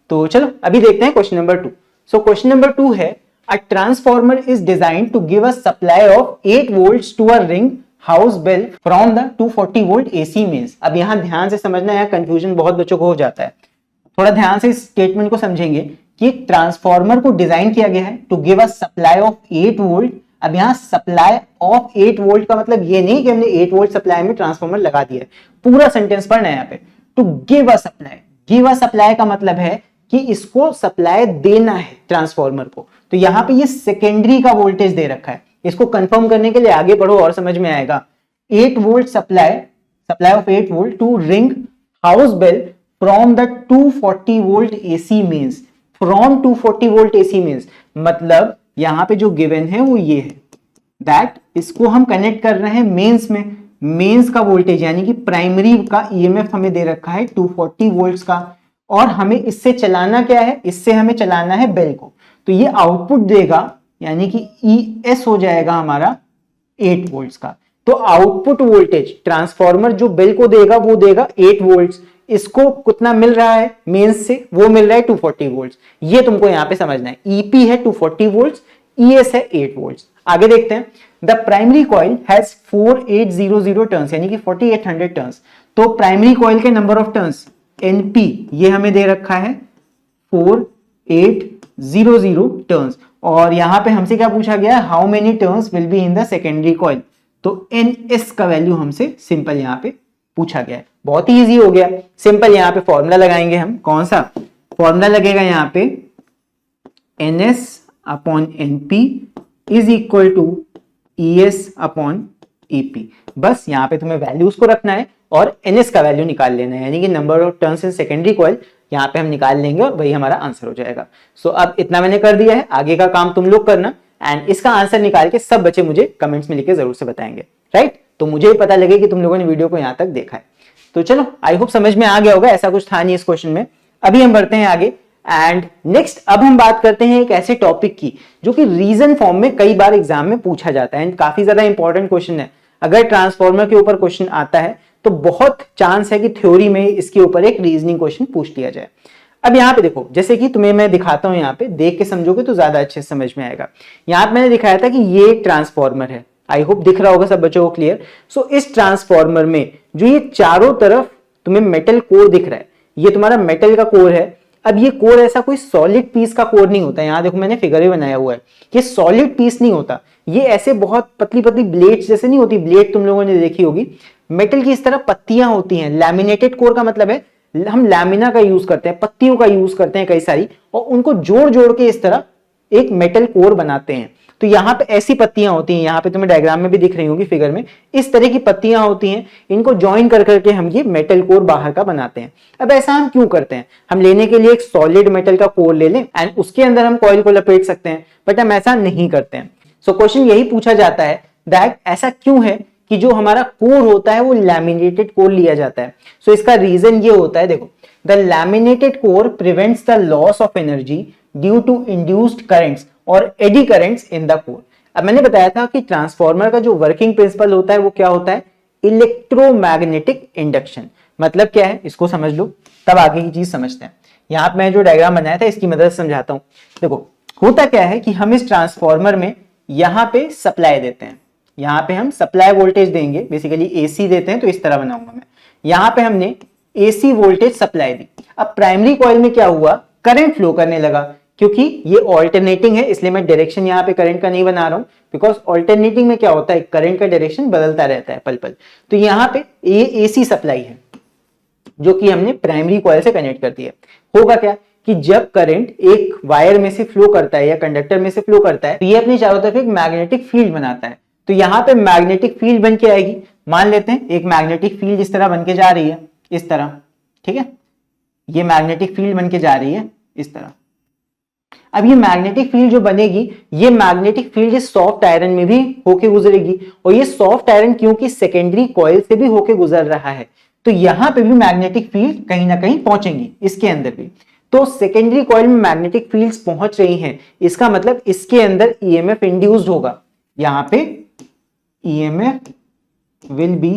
तो चलो अभी देखते हैं question number 2। So question number 2 है, a transformer is design to give a supply of 8 volts to a ring house bell from the 240 volt AC mains. अब यहां ध्यान से समझना है, कंफ्यूजन बहुत बच्चों को हो जाता है, थोड़ा ध्यान से इस स्टेटमेंट को समझेंगे कि ट्रांसफॉर्मर को डिजाइन किया गया है to give a supply of 8 volt. अब यहां सप्लाई ऑफ 8 वोल्ट का मतलब ये नहीं कि हमने 8 वोल्ट सप्लाई में ट्रांसफॉर्मर लगा दिया है, पूरा सेंटेंस पढ़ना है यहाँ पे। To give a supply, give a supply का मतलब है कि इसको सप्लाई देना है ट्रांसफॉर्मर को। तो यहाँ पे ये सेकेंडरी का वोल्टेज दे रखा है, इसको कंफर्म करने के लिए आगे बढ़ो और समझ में आएगा। 8 volt supply of 8 volt to ring house bell from the 240 volt AC mains. From 240 volt AC mains मतलब यहां पे जो गिवन है वो ये है, दैट इसको हम कनेक्ट कर रहे हैं मेंस में। मेंस का वोल्टेज यानी कि प्राइमरी का EMF हमें दे रखा है 240 वोल्ट्स का, और हमें इससे चलाना क्या है, इससे हमें चलाना है बेल को। तो ये आउटपुट देगा, यानी कि ES हो जाएगा हमारा 8 वोल्ट्स का। तो आउटपुट वोल्टेज ट्रांसफॉर्मर जो बेल को देगा वो देगा 8 वोल्ट्स। इसको कितना मिल रहा है मेंस से, वो मिल रहा है 240 वोल्ट्स। ये तुमको यहां पे समझना है, EP है 240 वोल्ट्स, ES है 8 वोल्ट। आगे देखते हैं, the primary coil has 4800 turns, यानी कि 4800 टर्न्स। तो प्राइमरी कॉइल के नंबर ऑफ टर्न्स NP ये हमें दे रखा है 4800 टर्न्स, और यहां पे हमसे क्या पूछा गया है, how many turns will be in the secondary coil. तो NS का वैल्यू हमसे सिंपल यहां पे पूछा गया है, बहुत ही इजी हो गया। सिंपल यहां पे फॉर्मूला लगाएंगे हम, कौन सा फॉर्मूला लगेगा यहां पे, NS upon NP is equal to ES upon EP। बस यहां पे तुम्हें वैल्यूज को रखना है और NS का वैल्यू निकाल लेना है, यानी कि number of turns in secondary coil यहां पे हम निकाल लेंगे और वही हमारा आंसर हो जाएगा। सो अब इतना मैंने कर दिया है, आगे का काम तुम लोग करना, एंड इसका आंसर निकाल के सब बच्चे मुझे कमेंट्स में लिखे जरूर से बताएंगे, राइट। तो मुझे ही पता लगे कि तुम लोगों ने वीडियो को यहां तक देखा है। तो चलो, आई होप समझ में आ गया होगा, ऐसा कुछ था नहीं इस क्वेश्चन में। अभी हम बढ़ते हैं आगे, एंड नेक्स्ट अब हम बात करते हैं एक ऐसे टॉपिक की जो कि रीजन फॉर्म में कई बार एग्जाम में पूछा जाता है, एंड काफी ज्यादा इंपॉर्टेंट क्वेश्चन है। अगर ट्रांसफॉर्मर के ऊपर क्वेश्चन आता है तो बहुत चांस है कि थ्योरी में इसके ऊपर एक रीजनिंग क्वेश्चन पूछ लिया जाए। अब यहाँ पे देखो, जैसे कि तुम्हें मैं दिखाता हूं, यहाँ पे देख के समझोगे तो ज्यादा अच्छे से समझ में आएगा। यहाँ पे मैंने दिखाया था कि ये ट्रांसफॉर्मर है, आई होप दिख रहा होगा सब बच्चों को क्लियर। सो इस ट्रांसफॉर्मर में जो ये चारों तरफ तुम्हें मेटल कोर दिख रहा है, ये तुम्हारा मेटल का कोर है। अब ये कोर ऐसा कोई सॉलिड पीस का कोर नहीं होता, यहाँ देखो मैंने फिगर भी बनाया हुआ है, ये सॉलिड पीस नहीं होता, ये ऐसे बहुत पतली पतली ब्लेड जैसे नहीं होती, ब्लेड तुम लोगों ने देखी होगी, मेटल की इस तरह पत्तियां होती हैं। लैमिनेटेड कोर का मतलब है हम लैमिना का यूज करते हैं, पत्तियों का यूज करते हैं कई सारी, और उनको जोड़ जोड़ के इस तरह एक मेटल कोर बनाते हैं। तो यहाँ पे ऐसी पत्तियां होती हैं, यहाँ पे तुम्हें डायग्राम में भी दिख रही होंगी फिगर में, इस तरह की पत्तियां होती हैं, इनको ज्वाइन कर करके हम ये मेटल कोर बाहर का बनाते हैं। अब ऐसा हम क्यों करते हैं, हम लेने के लिए एक सॉलिड मेटल का कोर ले लें एंड उसके अंदर हम कॉइल को लपेट सकते हैं, बट हम ऐसा नहीं करते हैं। सो क्वेश्चन यही पूछा जाता है दैट ऐसा क्यों है कि जो हमारा कोर होता है वो लैमिनेटेड कोर लिया जाता है। सो इसका रीजन ये होता है, देखो, the laminated core prevents the loss of energy due to induced currents और eddy currents in the core. अब मैंने बताया था कि ट्रांसफार्मर का जो वर्किंग प्रिंसिपल होता है वो क्या होता है, इलेक्ट्रोमैग्नेटिक इंडक्शन। मतलब क्या है इसको समझ लो, तब आगे की चीज समझते हैं। यहां पे मैं जो डायग्राम बनाया था इसकी मदद से समझाता हूं। देखो होता क्या है कि हम इस ट्रांसफार्मर में यहां पे सप्लाई देते हैं, यहां पे हम सप्लाई वोल्टेज देंगे, बेसिकली एसी देते हैं, तो इस तरह बनाऊंगा मैं। यहां पे हमने एसी वोल्टेज सप्लाई दी। अब प्राइमरी कॉइल में क्या हुआ, करंट फ्लो करने लगा, क्योंकि ये ऑल्टरनेटिंग है इसलिए मैं डायरेक्शन यहां पे करंट का नहीं बना रहा हूं, बिकॉज ऑल्टरनेटिंग में क्या होता है, करंट का डायरेक्शन बदलता रहता है पल पल। तो यहां पे ये एसी सप्लाई है जो कि हमने प्राइमरी कॉइल से कनेक्ट कर दिया। होगा क्या कि जब करंट एक वायर में से फ्लो करता है या कंडक्टर में से फ्लो करता है तो ये अपनी चारों तरफ एक मैग्नेटिक फील्ड बनाता है। तो यहां पे मैग्नेटिक फील्ड बन के आएगी, मान लेते हैं एक मैग्नेटिक फील्ड इस तरह बन के जा रही है, इस तरह, ठीक है, ये मैग्नेटिक फील्ड बन के जा रही है इस तरह। अब ये मैग्नेटिक फील्ड जो बनेगी, ये मैग्नेटिक फील्ड इस सॉफ्ट आयरन में भी होके गुजरेगी, और ये सॉफ्ट आयरन क्योंकि सेकेंडरी कॉइल से भी होके गुजर रहा है तो यहां पे भी मैग्नेटिक फील्ड कहीं ना कहीं पहुंचेंगी, इसके अंदर भी। तो सेकेंडरी कॉइल में मैग्नेटिक फील्ड्स पहुंच रही हैं, इसका मतलब इसके अंदर ईएमएफ इंड्यूस्ड होगा। यहां पे EMF will be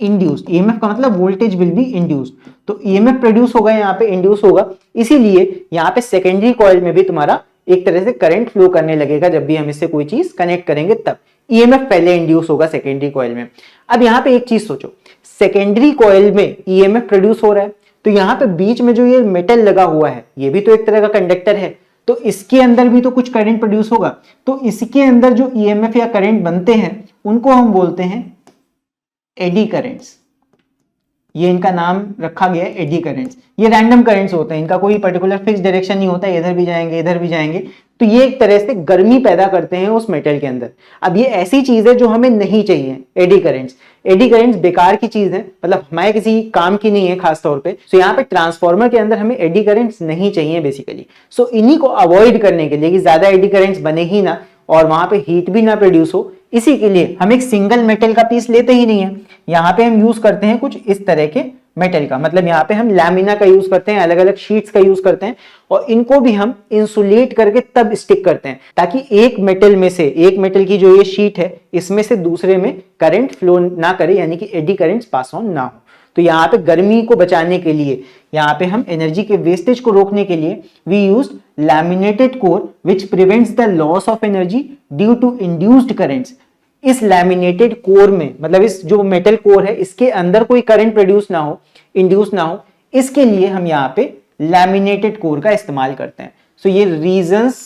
induced, EMF का मतलब वोल्टेज विल बी इंड्यूस्ड, तो ईएमएफ प्रोड्यूस होगा, यहाँ पे इंड्यूस होगा, इसीलिए यहाँ पे सेकेंडरी कॉइल में भी तुम्हारा एक तरह से करंट फ्लो करने लगेगा। जब भी हम इससे कोई चीज कनेक्ट करेंगे तब ईएमएफ पहले इंड्यूस होगा सेकेंडरी कॉइल में। अब यहाँ पे एक चीज सोचो, सेकेंडरी कॉइल में ईएमएफ प्रोड्यूस हो रहा है, तो यहाँ पे बीच में जो ये मेटल लगा हुआ है ये भी तो एक तरह का कंडक्टर है, तो इसके अंदर भी तो कुछ करंट प्रोड्यूस होगा। तो इसके अंदर जो ईएमएफ या करंट बनते हैं उनको हम बोलते हैं एडी करंट्स। ये इनका नाम रखा गया है एडी करंट्स। ये रैंडम करंट्स होते हैं, इनका कोई पर्टिकुलर फिक्स डायरेक्शन नहीं होता, इधर भी जाएंगे इधर भी जाएंगे, तो ये एक तरह से गर्मी पैदा करते हैं उस मेटल के अंदर। अब ये ऐसी चीज है जो हमें नहीं चाहिए, एडी करंट्स। एडी करंट्स बेकार की चीज है, मतलब हमारे किसी काम की नहीं है खास तौर पे। सो यहाँ पे ट्रांसफार्मर के अंदर हमें एडी करंट्स नहीं चाहिए बेसिकली। सो इन्हीं को अवॉइड करने के लिए कि ज्यादा एडी करंट्स बने ही ना और वहां पे हीट भी ना प्रोड्यूस हो, इसी के लिए हम एक सिंगल मेटल का पीस लेते ही नहीं है। यहाँ पे हम यूज करते हैं कुछ इस तरह के मेटल का, मतलब यहाँ पे हम लैमिना का यूज करते हैं, अलग अलग शीट्स का यूज करते हैं, और इनको भी हम इंसुलेट करके तब स्टिक करते हैं ताकि एक मेटल में से, एक मेटल की जो ये शीट है इसमें से दूसरे में करंट फ्लो ना करे, यानी कि एडी करंट्स पास ऑन ना हो। तो यहाँ पे गर्मी को बचाने के लिए, यहाँ पे हम एनर्जी के वेस्टेज को रोकने के लिए we use laminated core which prevents the loss of energy due to induced currents. इस लैमिनेटेड कोर में, मतलब इस जो मेटल कोर है इसके अंदर कोई करंट प्रोड्यूस ना हो, इंड्यूस ना हो, इसके लिए हम यहाँ पे लैमिनेटेड कोर का इस्तेमाल करते हैं। सो ये रीजंस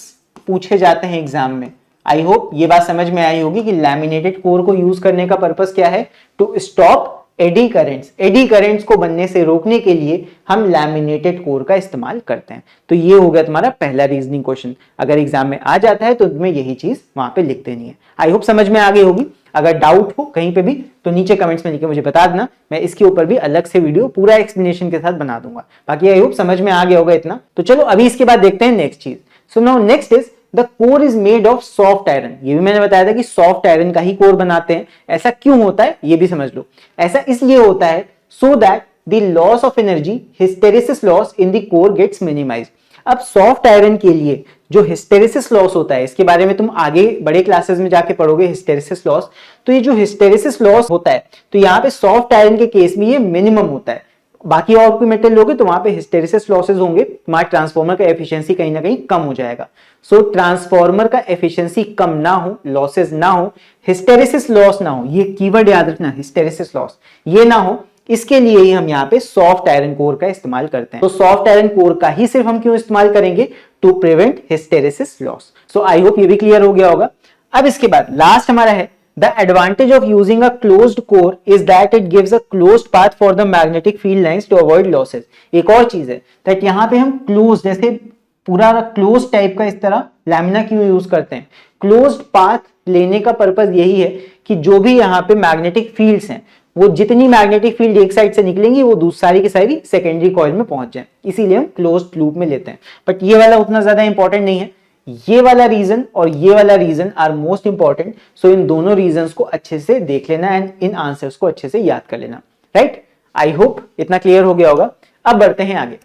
पूछे जाते हैं एग्जाम में। आई होप ये बात समझ में आई होगी कि लैमिनेटेड कोर को यूज करने का पर्पस क्या है, to stop eddy currents. Eddy currents को बनने से रोकने के लिए हम लैमिनेटेड कोर का इस्तेमाल करते हैं। तो ये हो गया तुम्हारा पहला रीजनिंग क्वेश्चन। अगर एग्जाम में आ जाता है तो तुम्हें यही चीज वहां पे लिख देनी है। आई होप समझ में आ गई होगी। अगर डाउट हो कहीं पे भी तो नीचे कमेंट्स में लिख के मुझे बता देना, मैं इसके ऊपर भी अलग से वीडियो पूरा एक्सप्लेनेशन के साथ बना दूंगा। बाकी आई होप समझ में आ गया होगा इतना। तो चलो अभी इसके बाद देखते हैं नेक्स्ट चीज। So now next is the core is made of soft iron. ये भी मैंने बताया था कि सॉफ्ट आयरन का ही कोर बनाते हैं। ऐसा क्यों होता है ये भी समझ लो। ऐसा इसलिए होता है so that the loss of energy, hysteresis loss in the core gets minimized. अब सॉफ्ट आयरन के लिए जो हिस्टेरेसिस लॉस होता है, इसके बारे में तुम आगे बड़े क्लासेस में जाके पढ़ोगे हिस्टेरेसिस लॉस। तो ये जो हिस्टेरेसिस लॉस होता है तो यहाँ पे सॉफ्ट आयरन के केस में ये मिनिमम होता है। बाकी और कोई मेटल लोगे तो वहां पे हिस्टेरेसिस लॉसेस होंगे, तुम्हारे ट्रांसफॉर्मर का एफिशिएंसी कहीं ना कहीं कम हो जाएगा। सो ट्रांसफॉर्मर का एफिशिएंसी कम ना हो, लॉसेस ना हो, हिस्टेरेसिस लॉस ना हो, ये कीवर्ड याद रखना, हिस्टेरेसिस लॉस ये ना हो, इसके लिए ही हम यहाँ पे सॉफ्ट आयरन कोर का इस्तेमाल करते हैं। तो सॉफ्ट आयरन कोर का ही सिर्फ हम क्यों इस्तेमाल करेंगे, to prevent hysteresis loss. So I hope ये भी क्लियर हो गया होगा। अब इसके बाद लास्ट हमारा है the advantage of using a closed core is that it gives a closed path for the magnetic field lines to avoid losses। एक और चीज है that यहाँ पे हम closed, जैसे पूरा closed टाइप का इस तरह लैमिना क्यों यूज करते हैं, closed path लेने का पर्पस यही है कि जो भी यहाँ पे मैग्नेटिक फील्ड्स हैं वो जितनी मैग्नेटिक फील्ड एक साइड से निकलेंगी वो सारी की सारी सेकेंडरी कॉइल में पहुंच जाए, इसीलिए हम क्लोज्ड लूप में लेते हैं। बट ये वाला उतना ज्यादा इंपॉर्टेंट नहीं है, ये वाला रीजन और ये वाला रीजन आर मोस्ट इंपॉर्टेंट। सो इन दोनों रीजंस को अच्छे से देख लेना एंड इन आंसर्स को अच्छे से याद कर लेना। राइट, आई होप इतना क्लियर हो गया होगा। अब बढ़ते हैं आगे।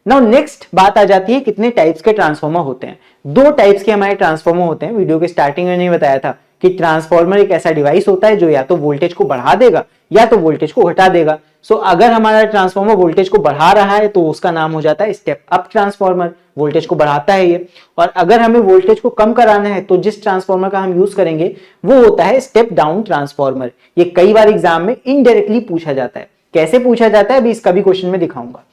नाउ नेक्स्ट बात आ जाती है कितने टाइप्स के ट्रांसफॉर्मर होते हैं। दो टाइप्स के हमारे ट्रांसफॉर्मर होते हैं। वीडियो के स्टार्टिंग में नहीं बताया था कि ट्रांसफॉर्मर एक ऐसा डिवाइस होता है जो या तो वोल्टेज को बढ़ा देगा या तो वोल्टेज को घटा देगा। सो अगर हमारा ट्रांसफॉर्मर वोल्टेज को बढ़ा रहा है तो उसका नाम हो जाता है स्टेप अप ट्रांसफॉर्मर, वोल्टेज को बढ़ाता है ये। और अगर हमें वोल्टेज को कम कराना है तो जिस ट्रांसफॉर्मर का हम यूज करेंगे वो होता है स्टेप डाउन ट्रांसफॉर्मर। ये कई बार एग्जाम में इनडायरेक्टली पूछा जाता है। कैसे पूछा जाता है अभी इसका भी क्वेश्चन में दिखाऊंगा।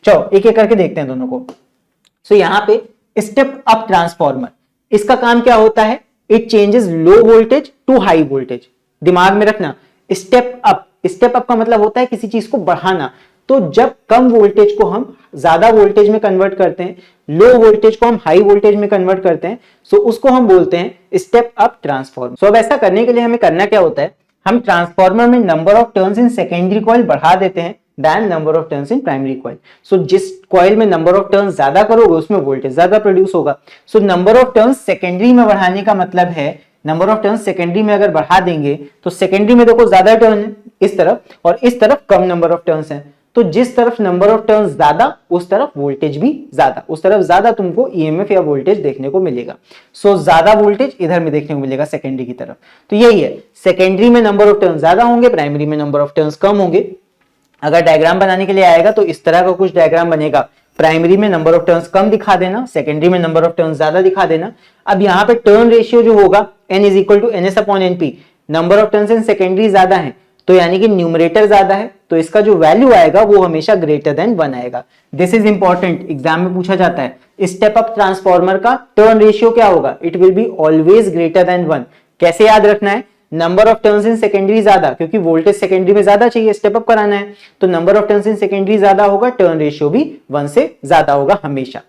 चलो एक एक करके देखते हैं दोनों को। सो यहाँ पे स्टेप अप ट्रांसफॉर्मर, इसका काम क्या होता है, it changes low voltage to high voltage. दिमाग में रखना, स्टेप अप, स्टेप अप का मतलब होता है किसी चीज को बढ़ाना। तो जब कम वोल्टेज को हम ज्यादा वोल्टेज में कन्वर्ट करते हैं, लो वोल्टेज को हम हाई वोल्टेज में कन्वर्ट करते हैं, सो उसको हम बोलते हैं स्टेप अप ट्रांसफॉर्मर। सो अब ऐसा करने के लिए हमें करना क्या होता है, हम ट्रांसफॉर्मर में number of turns in secondary coil बढ़ा देते हैं then number of turns in primary coil. So जिस कॉइल में नंबर ऑफ टर्न्स ज्यादा करोगे उसमें वोल्टेज ज्यादा प्रोड्यूस होगा। So number of turns secondary में बढ़ाने का मतलब है, नंबर ऑफ टर्न्स सेकेंडरी में अगर बढ़ा देंगे तो सेकेंडरी में देखो ज्यादा टर्न है इस तरफ और इस तरफ कम नंबर ऑफ टर्न्स है। तो जिस तरफ नंबर ऑफ टर्न्स ज्यादा उस तरफ वोल्टेज भी ज्यादा, उस तरफ ज्यादा तुमको ईएमएफ या वोल्टेज देखने को मिलेगा। सो ज्यादा वोल्टेज इधर में देखने को मिलेगा सेकेंडरी की तरफ। तो यही है, सेकेंडरी में नंबर ऑफ टर्न्स ज्यादा होंगे, प्राइमरी में नंबर ऑफ टर्न्स कम होंगे। अगर डायग्राम बनाने के लिए आएगा तो इस तरह का कुछ डायग्राम बनेगा, प्राइमरी में नंबर ऑफ टर्न्स कम दिखा देना, सेकेंडरी में नंबर ऑफ टर्न्स ज्यादा दिखा देना। अब यहाँ पे टर्न रेशियो जो होगा n is equal to ns upon np, number of turns in secondary ज्यादा है तो यानी कि न्यूमरेटर ज्यादा है तो इसका जो वैल्यू आएगा वो हमेशा ग्रेटर देन 1 आएगा। दिस इज इंपॉर्टेंट, एग्जाम में पूछा जाता है। स्टेप अप ट्रांसफॉर्मर का टर्न रेशियो क्या होगा, it will be always greater than 1। कैसे याद रखना है, number of turns in secondary ज्यादा, क्योंकि वोल्टेज सेकेंडरी में ज्यादा चाहिए, स्टेप अप कराना है, तो number of turns in secondary ज्यादा होगा, टर्न रेशियो भी 1 से ज्यादा होगा हमेशा।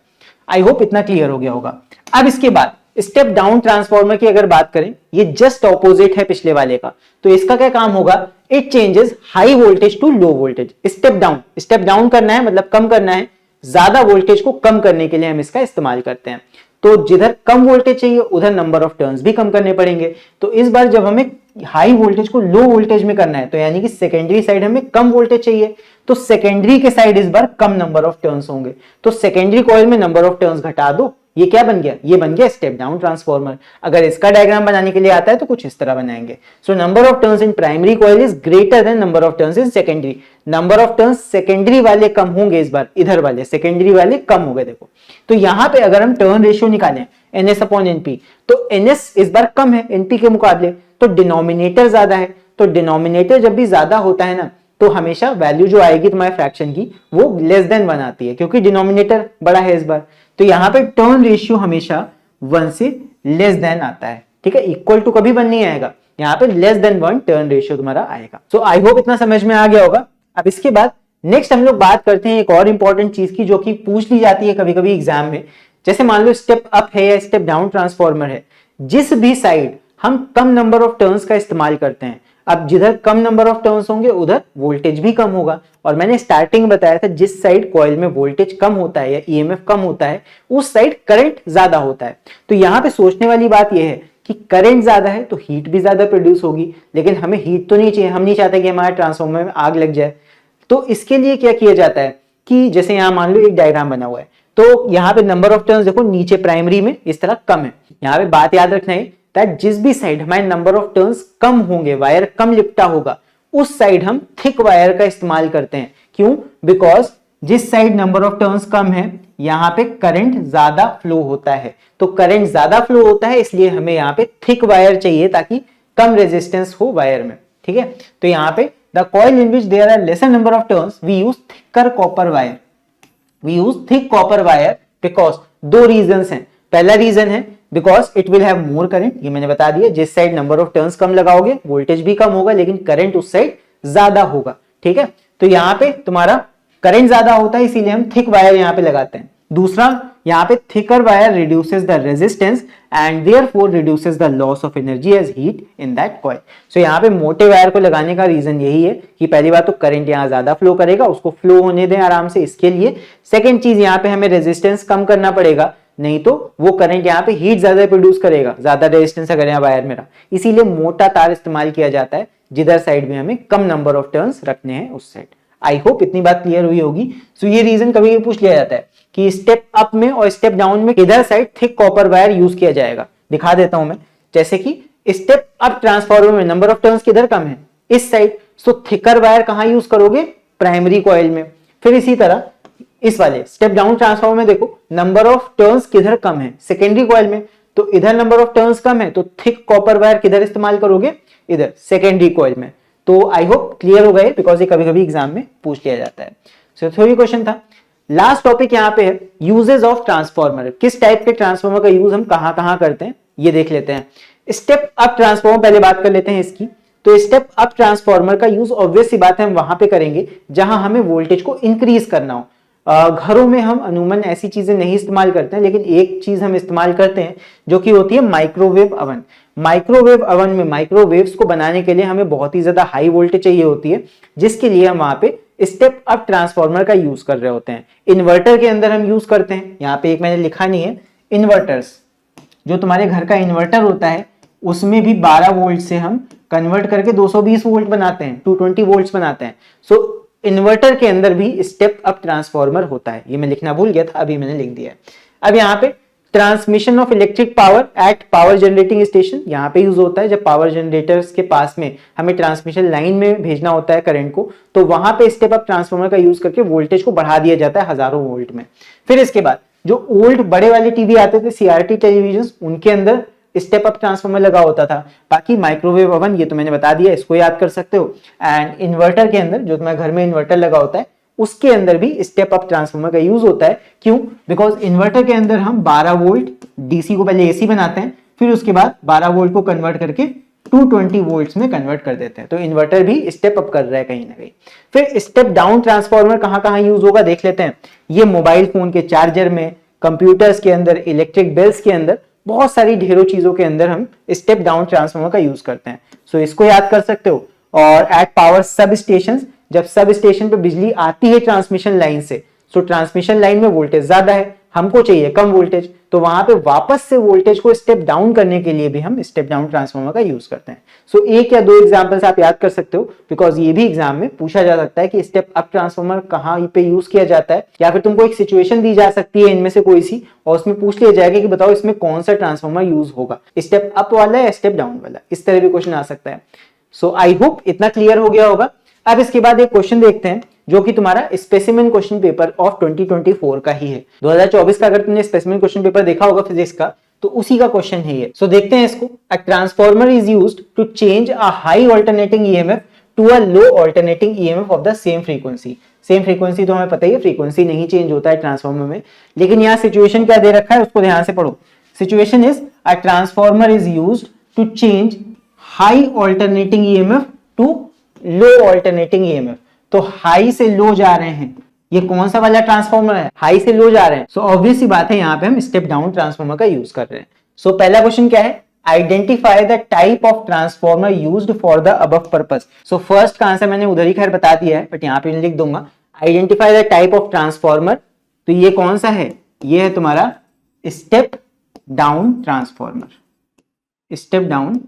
आई होप इतना क्लियर हो गया होगा। अब इसके बाद स्टेप डाउन ट्रांसफॉर्मर की अगर बात करें, ये जस्ट ऑपोजिट है पिछले वाले का। तो इसका क्या काम होगा, it changes high voltage to low voltage. Step down करना है मतलब कम करना है, ज्यादा वोल्टेज को कम करने के लिए हम इसका इस्तेमाल करते हैं। तो जिधर कम वोल्टेज चाहिए उधर नंबर ऑफ टर्न्स भी कम करने पड़ेंगे। तो इस बार जब हमें हाई वोल्टेज को लो वोल्टेज में करना है तो यानी कि सेकेंडरी साइड हमें कम वोल्टेज चाहिए, तो सेकेंडरी के साइड इस बार कम नंबर ऑफ टर्न्स होंगे। तो सेकेंडरी कॉइल में नंबर ऑफ टर्न्स घटा दो, ये क्या बन गया, ये बन गया स्टेप डाउन ट्रांसफॉर्मर। अगर इसका डायग्राम बनाने के लिए आता है तो कुछ इस तरह बनाएंगे। So number of turns in primary coil is greater than number of turns in secondary. Number of turns secondary वाले कम होंगे, इस बार इधर वाले सेकेंडरी वाले कम हो गए। देखो तो यहां पे अगर हम टर्न रेशियो निकालें NS अपॉन NP, तो NS इस बार कम है NP के मुकाबले, तो डिनोमिनेटर ज्यादा है। तो डिनोमिनेटर जब भी ज्यादा होता है ना, तो हमेशा वैल्यू जो आएगी तुम्हारे फ्रैक्शन की वो लेस देन 1 आती है, क्योंकि डिनोमिनेटर बड़ा है इस बार। तो यहाँ पे टर्न रेशियो हमेशा 1 से लेस देन आता है, ठीक है। इक्वल टू कभी 1 नहीं आएगा, यहाँ पे लेस देन 1 टर्न रेशियो तुम्हारा आएगा। सो आई होप इतना समझ में आ गया होगा। अब इसके बाद नेक्स्ट हम लोग बात करते हैं एक और इंपॉर्टेंट चीज की, जो कि पूछ ली जाती है कभी कभी एग्जाम में। जैसे मान लो स्टेप अप है या स्टेप डाउन ट्रांसफॉर्मर है, जिस भी साइड हम कम नंबर ऑफ टर्न्स का इस्तेमाल करते हैं, अब जिधर कम नंबर ऑफ टर्न्स होंगे उधर वोल्टेज भी कम होगा। और मैंने स्टार्टिंग बताया था जिस साइड कॉइल में वोल्टेज कम होता है या EMF कम होता है, उस साइड करंट ज्यादा होता है। तो यहाँ पे सोचने वाली बात यह है कि करंट ज्यादा है तो हीट भी ज्यादा प्रोड्यूस होगी, लेकिन हमें हीट तो नहीं चाहिए, हम नहीं चाहते कि हमारे ट्रांसफॉर्मर में आग लग जाए। तो इसके लिए क्या किया जाता है कि जैसे यहाँ मान लो एक डायग्राम बना हुआ है, तो यहाँ पे नंबर ऑफ टर्न्स देखो नीचे प्राइमरी में इस तरह कम है। यहाँ पे बात याद रखना है दैट जिस भी साइड हमारे नंबर ऑफ टर्न्स कम होंगे, वायर कम लिपटा होगा, उस साइड हम थिक वायर का इस्तेमाल करते हैं। क्यों? बिकॉज जिस साइड नंबर ऑफ टर्न्स कम है यहाँ पे करंट ज्यादा फ्लो होता है। तो करंट ज्यादा फ्लो होता है, इसलिए हमें यहाँ पे थिक वायर चाहिए ताकि कम रेजिस्टेंस हो वायर में, ठीक है। तो यहाँ पे the coil in which there are lesser number of turns we use thicker copper wire. We use thick copper wire because दो रीजंस हैं। पहला रीजन है because it will have more current, ये मैंने बता दिया। जिस साइड नंबर ऑफ टर्न्स कम लगाओगे वोल्टेज भी कम होगा, लेकिन करंट उस साइड ज्यादा होगा, ठीक है। तो यहाँ पे तुम्हारा करंट ज्यादा होता है, इसीलिए हम थिक वायर यहाँ पे लगाते हैं। दूसरा, यहाँ पे thicker wire reduces the resistance and therefore reduces the loss of energy as heat in that coil. So यहाँ पे मोटे वायर को लगाने का रीजन यही है कि पहली बात तो करंट यहाँ ज्यादा फ्लो करेगा, उसको फ्लो होने दें आराम से, इसके लिए। सेकेंड चीज, यहाँ पे हमें रेजिस्टेंस कम करना पड़ेगा, नहीं तो वो करंट यहाँ पे हीट ज्यादा प्रोड्यूस करेगा, ज्यादा रेजिस्टेंस अगर यहाँ वायर में रहा। इसीलिए मोटा तार इस्तेमाल किया जाता है, जिधर साइड में हमें कम नंबर ऑफ टर्न्स रखने हैं उस साइड। आई होप इतनी बात क्लियर हुई होगी। सो ये रीजन कभी पूछ लिया जाता है कि स्टेप अप में और स्टेप डाउन में किधर side thick copper wire use किया जाएगा। दिखा देता हूं मैं, जैसे कि स्टेप अप ट्रांसफार्मर में नंबर ऑफ टर्न्स किधर कम है, इस साइड। सो थिकर वायर कहां यूज करोगे, प्राइमरी कॉइल में। फिर इसी तरह इस वाले स्टेप डाउन ट्रांसफार्मर में देखो नंबर ऑफ टर्न्स किधर कम है, सेकेंडरी कॉइल में। तो इधर नंबर ऑफ टर्न्स कम है तो थिक कॉपर वायर किधर इस्तेमाल करोगे, इधर सेकेंडरी कॉइल में। तो आई होप क्लियर हो गए, बिकॉज ये कभी कभी एग्जाम में पूछ लिया जाता है। सो थ्योरी क्वेश्चन था। लास्ट टॉपिक यहाँ पे है यूजेस ऑफ ट्रांसफॉर्मर। किस टाइप के ट्रांसफॉर्मर का यूज हम कहां कहां करते हैं ये देख लेते हैं। स्टेप अप ट्रांसफॉर्मर पहले बात कर लेते हैं इसकी। तो स्टेप अप ट्रांसफॉर्मर का यूज ऑब्वियस सी बात है हम वहां पे करेंगे जहां हमें वोल्टेज को इंक्रीज करना हो। घरों में हम अमूमन ऐसी चीजें नहीं इस्तेमाल करते हैं, लेकिन एक चीज हम इस्तेमाल करते हैं जो कि होती है माइक्रोवेव अवन। माइक्रोवेव अवन में माइक्रोवेव्स को बनाने के लिए हमें बहुत ही ज्यादा हाई वोल्टेज चाहिए होती है, जिसके लिए हम वहां पे स्टेप अप ट्रांसफॉर्मर का यूज कर रहे होते हैं। इन्वर्टर के अंदर हम यूज करते हैं, यहाँ पे एक मैंने लिखा नहीं है, इन्वर्टर्स। जो तुम्हारे घर का इन्वर्टर होता है उसमें भी 12 वोल्ट से हम कन्वर्ट करके 220 वोल्ट बनाते हैं, 220 वोल्ट्स बनाते हैं। सो इन्वर्टर के अंदर भी स्टेप अप ट्रांसफॉर्मर होता है, ये मैं लिखना भूल गया था, अभी मैंने लिख दिया है। अब यहाँ पे transmission of electric power at power generating station, यहाँ पे यूज होता है जब पावर जनरेटर्स के पास में हमें ट्रांसमिशन लाइन में भेजना होता है करंट को, तो वहां पे स्टेप अप ट्रांसफॉर्मर का यूज करके वोल्टेज को बढ़ा दिया जाता है हजारों वोल्ट में। फिर इसके बाद जो ओल्ड बड़े वाले टीवी आते थे, CRT टेलीविजन, उनके अंदर स्टेप अप ट्रांसफॉर्मर लगा होता था। बाकी माइक्रोवेव ओवन ये तो मैंने बता दिया, इसको याद कर सकते हो। एंड इन्वर्टर के अंदर, जो तुम्हारे घर में इन्वर्टर लगा होता है, उसके अंदर भी स्टेप अप ट्रांसफॉर्मर का यूज होता है। क्यों? बिकॉज इन्वर्टर के अंदर हम 12 वोल्ट DC को पहले AC बनाते हैं, फिर उसके बाद 12 वोल्ट को कन्वर्ट करके 220 वोल्ट्स में कन्वर्ट कर देते हैं। तो इन्वर्टर भी स्टेप अप कर रहा है कहीं ना कहीं। फिर स्टेप डाउन ट्रांसफॉर्मर कहां कहां यूज होगा देख लेते हैं। ये मोबाइल फोन के चार्जर में, कंप्यूटर्स के अंदर, इलेक्ट्रिक बेल्स के अंदर, बहुत सारी ढेरों चीजों के अंदर हम स्टेप डाउन ट्रांसफॉर्मर का यूज करते हैं। सो इसको याद कर सकते हो। और एट पावर सब स्टेशन, जब सब स्टेशन पे बिजली आती है ट्रांसमिशन लाइन से, सो ट्रांसमिशन लाइन में वोल्टेज ज्यादा है, हमको चाहिए कम वोल्टेज, तो वहां पे वापस से वोल्टेज को स्टेप डाउन करने के लिए भी हम स्टेप डाउन ट्रांसफार्मर का यूज करते हैं। सो एक या दो एग्जांपल्स आप याद कर सकते हो, बिकॉज ये भी एग्जाम में पूछा जा सकता है कि स्टेप अप ट्रांसफार्मर कहाँ पे यूज किया जाता है, या फिर तुमको एक सिचुएशन दी जा सकती है इनमें से कोई सी, और उसमें पूछ लिया जाएगा कि बताओ इसमें कौन सा ट्रांसफार्मर यूज होगा, स्टेप अप वाला या स्टेप डाउन वाला, इस तरह भी क्वेश्चन आ सकता है। सो आई होप इतना क्लियर हो गया होगा। अब इसके बाद एक क्वेश्चन देखते हैं जो कि तुम्हारा स्पेसिमेन क्वेश्चन पेपर ऑफ 2024 का ही है। 2024 का अगर तुमने स्पेसिमेन क्वेश्चन पेपर देखा होगा फिजिक्स का, तो उसी का क्वेश्चन है ये। सो देखते हैं इसको। A transformer is used to change a high alternating EMF to a low alternating EMF of the same frequency. Same frequency तो हमें पता ही है, फ्रीक्वेंसी नहीं चेंज होता है ट्रांसफार्मर में, लेकिन यहाँ सिचुएशन क्या दे रखा है उसको ध्यान से पढ़ो। Situation is a transformer is used to change high alternating EMF to low alternating EMF. तो हाई से लो जा रहे हैं, ये कौन सा वाला ट्रांसफार्मर है, हाई से लो जा रहे हैं। सो ऑब्वियस सी बात है यहाँ पे हम स्टेप डाउन ट्रांसफार्मर का यूज कर रहे हैं। सो पहला क्वेश्चन क्या है, identify the type of transformer used for the above purpose. So first का आंसर मैंने उधर ही खैर बता दिया है, बट यहाँ पे लिख दूंगा identify the type of transformer. तो ये कौन सा है, ये है तुम्हारा step down transformer. Step down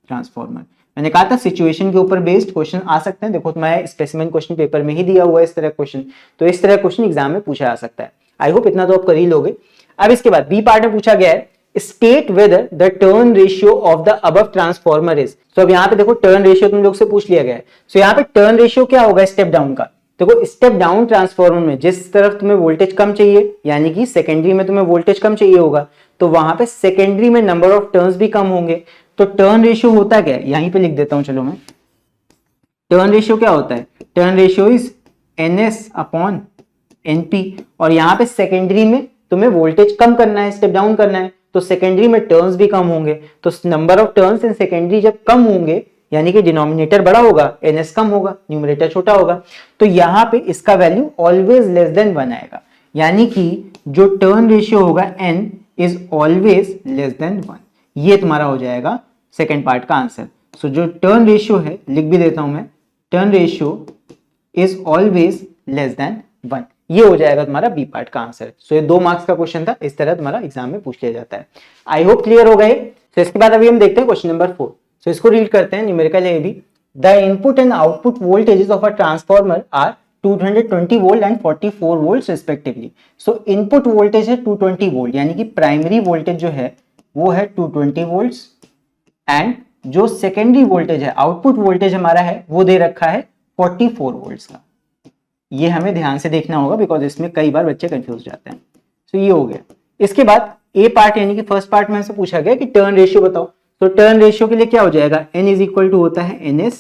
transformer, मैंने कहा था सिचुएशन के ऊपर बेस्ड क्वेश्चन आ सकते हैं। देखो मैं स्पेसिमेन क्वेश्चन पेपर में ही दिया हुआ है इस तरह क्वेश्चन, तो इस तरह क्वेश्चन एग्जाम में पूछा जा सकता है। आई होप इतना तो आप कर ही लोगे। अब इसके बाद बी पार्ट में पूछा गया है state whether the turn ratio of the above transformer is. तो अब यहाँ पे देखो टर्न रेशियो तुम लोग से पूछ लिया गया है। सो यहाँ पे टर्न रेशियो क्या होगा स्टेप डाउन का, देखो स्टेप डाउन ट्रांसफार्मर में जिस तरफ तुम्हें वोल्टेज कम चाहिए, यानी कि सेकेंडरी में तुम्हें वोल्टेज कम चाहिए होगा, तो वहां पे सेकेंडरी में नंबर ऑफ टर्न्स भी कम होंगे। तो टर्न रेशियो होता क्या है, यहीं पे लिख देता हूं, चलो मैं। टर्न रेशियो क्या होता है, turn ratio is NS upon NP, और यहाँ पे सेकेंडरी में तुम्हें वोल्टेज कम करना है, स्टेप डाउन करना है, तो सेकेंडरी में टर्न्स भी कम होंगे। तो number of turns in secondary जब कम होंगे, यानी कि डिनोमिनेटर बड़ा होगा, NS कम होगा, न्यूमरेटर छोटा होगा, तो यहाँ पे इसका वैल्यू ऑलवेज लेस देन 1 आएगा, यानी कि जो टर्न रेशियो होगा N is always less than 1। ये तुम्हारा हो जाएगा सेकेंड पार्ट का आंसर। सो जो टर्न रेशियो है, लिख भी देता हूं मैं, turn ratio is always less than 1। ये हो जाएगा तुम्हारा बी पार्ट का आंसर। सो ये 2 मार्क्स का क्वेश्चन था, इस तरह तुम्हारा एग्जाम में पूछ लिया जाता है। आई होप क्लियर हो गए। तो इसके बाद अभी हम देखते हैं क्वेश्चन नंबर 4। सो इसको रीड करते हैं, न्यूमेरिकल है ये भी। The input and output voltages of a transformer are 220 volt and 44 volt respectively. So input voltage है 220 वोल्ट, यानी कि प्राइमरी वोल्टेज जो है वो है 220 वोल्ट्स, एंड जो सेकेंडरी वोल्टेज है, आउटपुट वोल्टेज हमारा है, वो दे रखा है 44 वोल्ट्स का। ये हमें ध्यान से देखना होगा, बिकॉज इसमें कई बार बच्चे कंफ्यूज जाते हैं। तो ये हो गया। इसके बाद ए पार्ट, यानी कि फर्स्ट पार्ट में हमसे पूछा गया कि टर्न रेशियो बताओ। तो टर्न रेशियो के लिए क्या हो जाएगा, N इज इक्वल टू होता है NS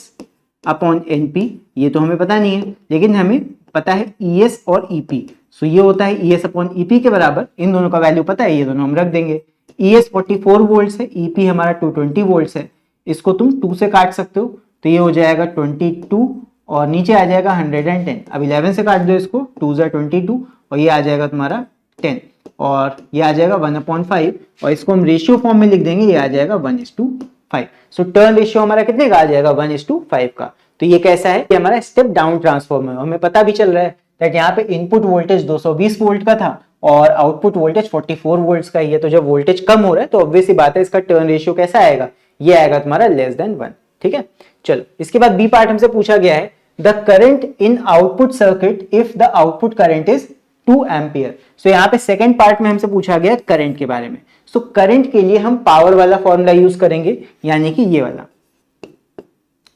अपॉन NP। ये तो हमें पता नहीं है, लेकिन हमें पता है ES और EP। सो ये होता है ES अपॉन EP के बराबर, इन दोनों का वैल्यू पता है, ये दोनों हम रख देंगे। ES 44 वोल्ट्स है, EP हमारा 220 वोल्ट्स है, इसको तुम 2 से काट सकते हो, तो ये हो जाएगा 22 और नीचे आ जाएगा 110। अब 11 से काट दो इसको, 2 जा 22 और ये आ जाएगा तुम्हारा 10, और ये आ जाएगा 1/5, और इसको हम रेशियो फॉर्म में लिख देंगे, ये आ जाएगा 1:5। सो टर्न रेशियो हमारा कितने का आ जाएगा, 1:5 का। तो ये कैसा है, ये हमारा स्टेप डाउन ट्रांसफॉर्मर। हमें पता भी चल रहा है दैट यहाँ पे इनपुट वोल्टेज 220 वोल्ट का था और आउटपुट वोल्टेज 44 वोल्ट्स का ही है। तो जब वोल्टेज कम हो रहा है तो ऑब्वियस सी बात है इसका टर्न रेशियो कैसा आएगा, ये आएगा तुम्हारा लेस देन 1। ठीक है, चलो इसके बाद बी पार्ट हमसे पूछा गया है the current in output circuit if the output current is 2 ampere. So यहाँ पे सेकंड पार्ट में हमसे पूछा गया करंट के बारे में। सो करंट के लिए हम पावर वाला फॉर्मूला यूज करेंगे, यानी कि ये वाला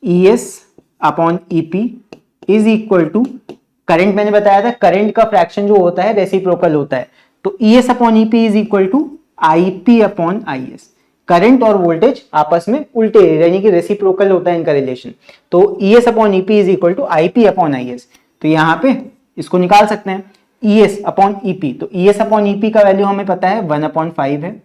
ES upon EP is equal to, current मैंने बताया था करंट का फ्रैक्शन जो होता है रेसिप्रोकल होता है, तो ES upon EP is equal to IP upon IS। Current और वोल्टेज आपस में उल्टे, यानी कि रेसिप्रोकल होता है इनका रिलेशन। तो ES upon EP is equal to IP upon IS। तो यहाँ पे इसको निकाल सकते हैं, ES अपॉन EP। तो ES अपॉन EP का वैल्यू हमें पता है 1/5 है,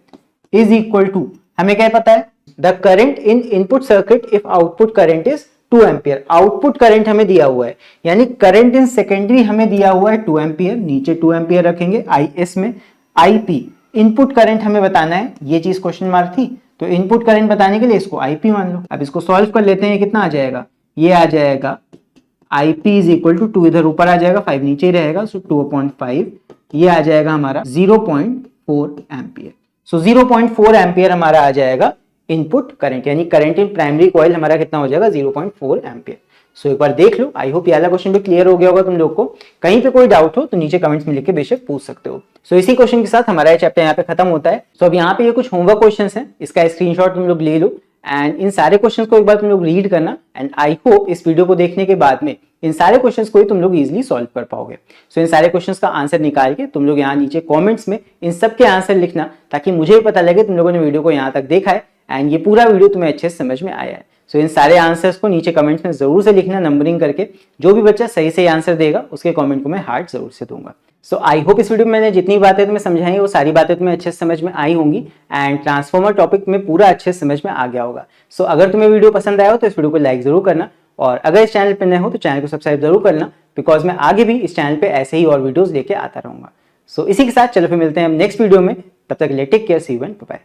इज इक्वल टू, हमें क्या पता है, the current in input circuit if output current is 2 ampere. Output current हमें दिया हुआ है, यानी करंट इन सेकेंडरी हमें दिया हुआ है 2 एम्पियर, नीचे 2 एम्पियर रखेंगे IS में। IP इनपुट करंट हमें बताना है, ये चीज क्वेश्चन मार्क थी, तो इनपुट करंट बताने के लिए इसको IP मान लो। अब इसको सॉल्व कर लेते हैं, कितना आ जाएगा, ये आ जाएगा IP इज इक्वल टू 2 इधर ऊपर आ जाएगा, 5 नीचे ही रहेगा, सो 2/5 ये आ जाएगा हमारा 0.4 एम्पियर। सो 0.4 एम्पियर हमारा आ जाएगा इनपुट करंट, यानी करंट इन प्राइमरी कॉइल हमारा कितना हो जाएगा 0.4 एम्पियर। सो एक बार देख लो, आई होप ये वाला क्वेश्चन भी क्लियर हो गया होगा तुम लोग को। कहीं पे कोई डाउट हो तो नीचे कमेंट्स में लिख के बेशक पूछ सकते हो। सो इसी क्वेश्चन के साथ हमारा ये चैप्टर यहाँ पे खत्म होता है। सो अब यहाँ पे ये कुछ होमवर्क क्वेश्चंस हैं, इसका स्क्रीनशॉट तुम लोग ले लो एंड इन सारे क्वेश्चंस को एक बार तुम लोग रीड करना एंड आई होप इस वीडियो को देखने के बाद में इन सारे क्वेश्चंस को ही तुम लोग इजीली सॉल्व कर पाओगे। सो इन सारे क्वेश्चंस का आंसर निकाल के तुम लोग यहाँ नीचे कमेंट्स में इन सब के आंसर लिखना, ताकि मुझे पता लगे तुम लोगों ने वीडियो को यहाँ तक देखा है एंड ये पूरा वीडियो तुम्हें अच्छे से समझ में आया है। सो इन सारे आंसर्स को नीचे कमेंट्स में जरूर से लिखना नंबरिंग करके, जो भी बच्चा सही सही आंसर देगा उसके कमेंट को मैं हार्ट जरूर से दूंगा। सो आई होप इस वीडियो में मैंने जितनी बातें तुम्हें समझाई वो सारी बातें तुम्हें अच्छे से समझ में आई होंगी एंड ट्रांसफॉर्मर टॉपिक में पूरा अच्छे से समझ में आ गया होगा। सो अगर तुम्हें वीडियो पसंद आया हो तो इस वीडियो को लाइक जरूर करना, और अगर इस चैनल पर नए हो तो चैनल को सब्सक्राइब जरूर करना, बिकॉज मैं आगे भी इस चैनल पे ऐसे ही और वीडियोस लेके आता रहूंगा। सो इसी के साथ चलो फिर मिलते हैं हम नेक्स्ट वीडियो में, तब तक के लिए take care, see you and bye.